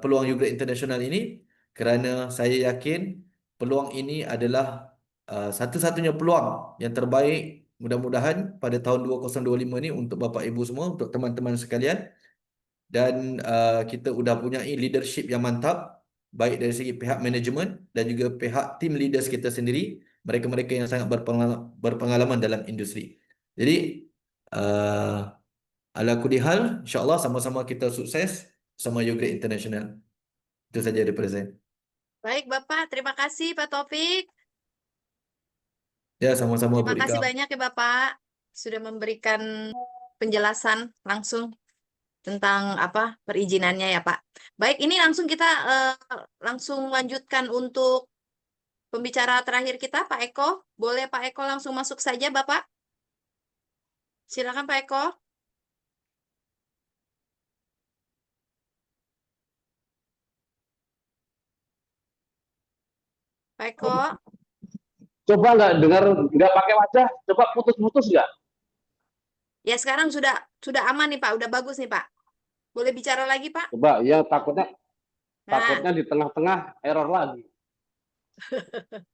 peluang Ugrade International ini, kerana saya yakin peluang ini adalah satu-satunya peluang yang terbaik mudah-mudahan pada tahun 2025 ni untuk Bapak Ibu semua, untuk teman-teman sekalian. Dan kita sudah punya leadership yang mantap, baik dari segi pihak manajemen dan juga pihak team leaders kita sendiri, mereka-mereka yang sangat berpengalaman dalam industri. Jadi ala kulli hal, insyaAllah sama-sama kita sukses sama YouGreat International. Itu saja daripada saya. Baik Bapak, terima kasih Pak Taufik. Ya, sama-sama Bu Terima kasih Rika. banyak ya Bapak sudah memberikan penjelasan langsung tentang apa perizinannya ya Pak. Baik, ini langsung kita langsung lanjutkan untuk pembicara terakhir kita Pak Eko. Boleh Pak Eko langsung masuk saja Bapak? Silakan Pak Eko. Pak Eko. Coba nggak pakai wajah, coba putus-putus nggak? Ya sekarang sudah aman nih Pak, udah bagus nih Pak. Boleh bicara lagi Pak? Coba, ya takutnya Nah, di tengah-tengah error lagi.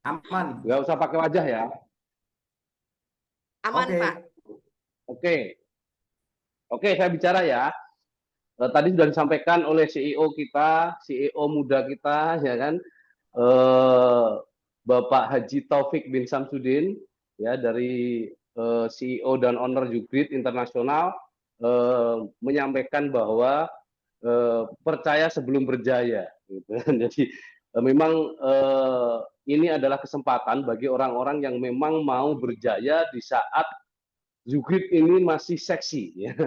Aman. Nggak usah pakai wajah ya. aman Oke. Pak. Oke, saya bicara ya. Tadi sudah disampaikan oleh CEO kita, CEO muda kita, ya kan, Bapak Haji Taufik bin Samsudin, ya, dari CEO dan owner YouGreat Internasional, menyampaikan bahwa percaya sebelum berjaya, gitu. Jadi memang ini adalah kesempatan bagi orang-orang yang memang mau berjaya di saat YouGreat ini masih seksi, ya.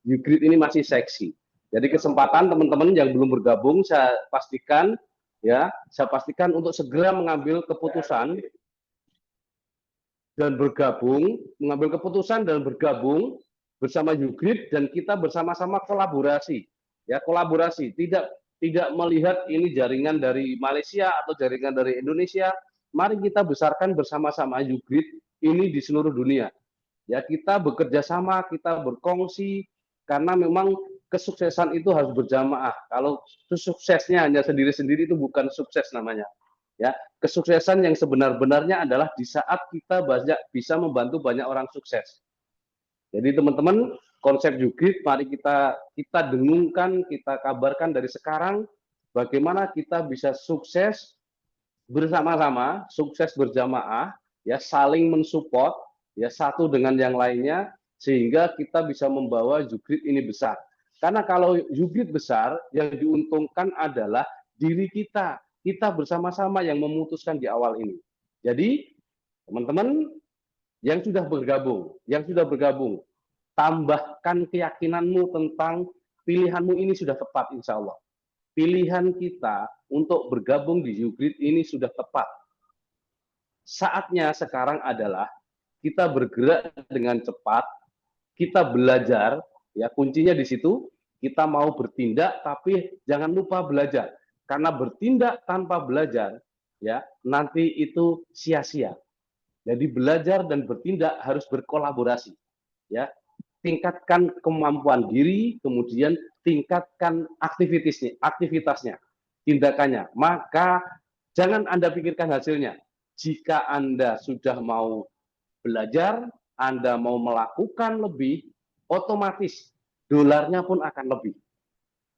YouGreat ini masih seksi. Jadi kesempatan teman-teman yang belum bergabung, saya pastikan untuk segera mengambil keputusan dan bergabung, bersama YouGreat, dan kita bersama-sama kolaborasi, ya, kolaborasi. Tidak melihat ini jaringan dari Malaysia atau jaringan dari Indonesia. Mari kita besarkan bersama-sama YouGreat ini di seluruh dunia. Ya, kita bekerja sama, kita berkongsi, karena memang kesuksesan itu harus berjamaah. Kalau suksesnya hanya sendiri-sendiri itu bukan sukses namanya. Ya, kesuksesan yang sebenar-benarnya adalah di saat kita bisa membantu banyak orang sukses. Jadi teman-teman, konsep YouGreat mari kita dengungkan, kita kabarkan dari sekarang bagaimana kita bisa sukses bersama-sama, sukses berjamaah, ya, saling mensupport, ya, satu dengan yang lainnya, sehingga kita bisa membawa YouGreat ini besar. Karena kalau YouGreat besar, yang diuntungkan adalah diri kita bersama-sama yang memutuskan di awal ini. Jadi teman-teman yang sudah bergabung, tambahkan keyakinanmu tentang pilihanmu ini sudah tepat, insya Allah. Pilihan kita untuk bergabung di YouGreat ini sudah tepat. Saatnya sekarang adalah kita bergerak dengan cepat, kita belajar, ya, kuncinya di situ. Kita mau bertindak, tapi jangan lupa belajar. Karena bertindak tanpa belajar, ya, nanti itu sia-sia. Jadi belajar dan bertindak harus berkolaborasi, ya. Tingkatkan kemampuan diri, kemudian tingkatkan aktivitasnya, tindakannya. Maka jangan Anda pikirkan hasilnya. Jika Anda sudah mau belajar, Anda mau melakukan lebih, otomatis dolarnya pun akan lebih.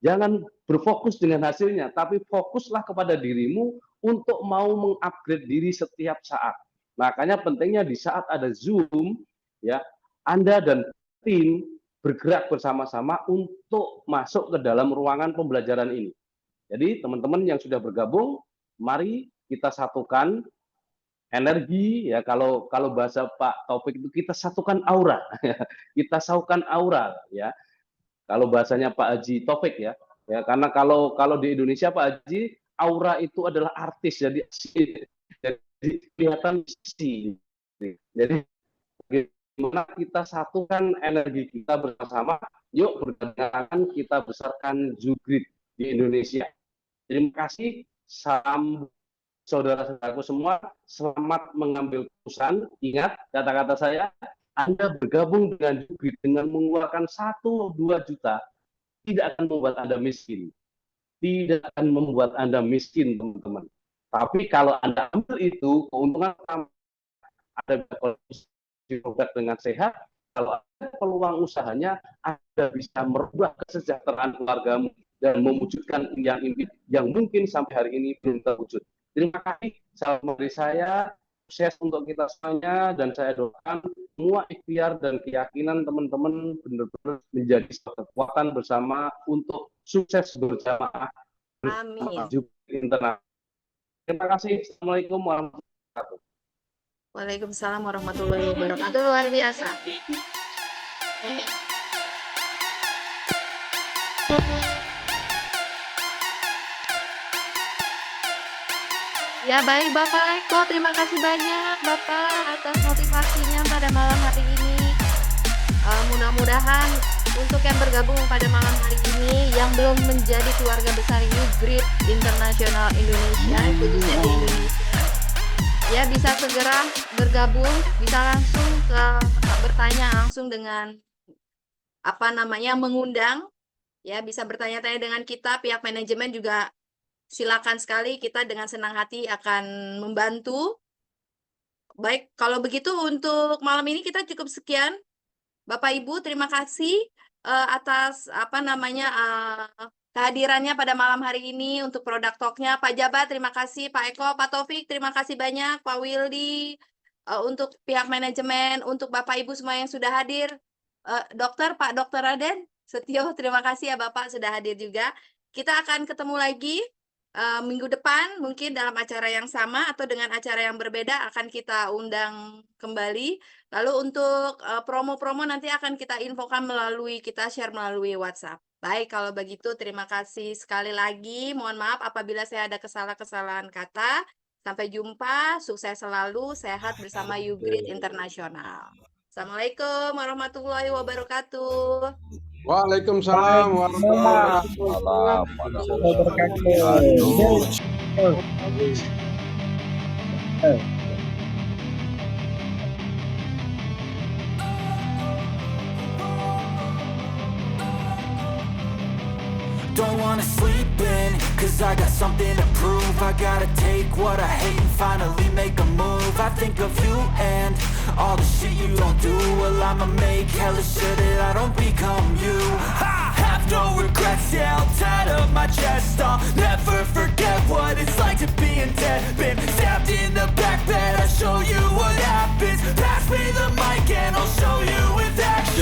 Jangan berfokus dengan hasilnya, tapi fokuslah kepada dirimu untuk mau mengupgrade diri setiap saat. Makanya pentingnya di saat ada Zoom, ya, Anda dan tim bergerak bersama-sama untuk masuk ke dalam ruangan pembelajaran ini. Jadi teman-teman yang sudah bergabung, mari kita satukan energi, ya, kalau bahasa Pak Taufik itu kita satukan aura. Kita satukan aura, ya. Kalau bahasanya Pak Haji Taufik, ya. Ya, karena kalau di Indonesia Pak Haji, aura itu adalah artis, jadi kelihatan sih. Jadi bagaimana kita satukan energi kita bersama, yuk bergabung kita besarkan YouGreat di Indonesia. Terima kasih, salam saudara-saudaraku semua, selamat mengambil keputusan. Ingat kata-kata saya, Anda bergabung dengan YouGreat dengan mengeluarkan 1-2 juta, tidak akan membuat Anda miskin. Tidak akan membuat Anda miskin, teman-teman. Tapi kalau Anda ambil itu, keuntungan ada konsumsi produk dengan sehat, kalau ada peluang usahanya, Anda bisa merubah kesejahteraan keluargamu dan mewujudkan yang mungkin sampai hari ini belum terwujud. Terima kasih. Salam dari saya. Sukses untuk kita semuanya, dan saya doakan semua ikhtiar dan keyakinan teman-teman benar-benar menjadi satu kekuatan bersama untuk sukses berjamaah Amin. internasional. Terima kasih. Assalamualaikum warahmatullahi wabarakatuh. Waalaikumsalam warahmatullahi wabarakatuh. Luar biasa. Ya baik Bapak Eko, terima kasih banyak Bapak atas motivasinya pada malam hari ini. Mudah-mudahan untuk yang bergabung pada malam hari ini yang belum menjadi keluarga besar Grid Internasional Indonesia, khususnya di Indonesia, ya bisa segera bergabung, bisa langsung bertanya langsung dengan mengundang, ya bisa bertanya-tanya dengan kita, pihak manajemen juga silakan sekali, kita dengan senang hati akan membantu. Baik, kalau begitu untuk malam ini kita cukup sekian. Bapak Ibu, terima kasih atas kehadirannya pada malam hari ini untuk produk talknya. Pak Jabar, terima kasih. Pak Eko, Pak Taufik, terima kasih banyak. Pak Wildi, untuk pihak manajemen, untuk Bapak Ibu semua yang sudah hadir. Pak Dokter Raden Setio, terima kasih ya Bapak sudah hadir juga. Kita akan ketemu lagi minggu depan, mungkin dalam acara yang sama atau dengan acara yang berbeda akan kita undang kembali. Lalu untuk promo-promo nanti akan kita infokan kita share melalui WhatsApp. Baik, kalau begitu terima kasih sekali lagi. Mohon maaf apabila saya ada kesalahan kata. Sampai jumpa, sukses selalu, sehat bersama Grid Internasional. Assalamualaikum warahmatullahi wabarakatuh. Waalaikumsalam warahmatullahi wabarakatuh. Don't wanna sleep in, cause I got something to prove. I gotta take what I hate and finally make a move. I think of you and all the shit you don't do. Well, I'ma make hella sure that I don't become you. I have no regrets, yeah, I'll tie up my chest. I'll never forget what it's like to be in debt. Been stabbed in the back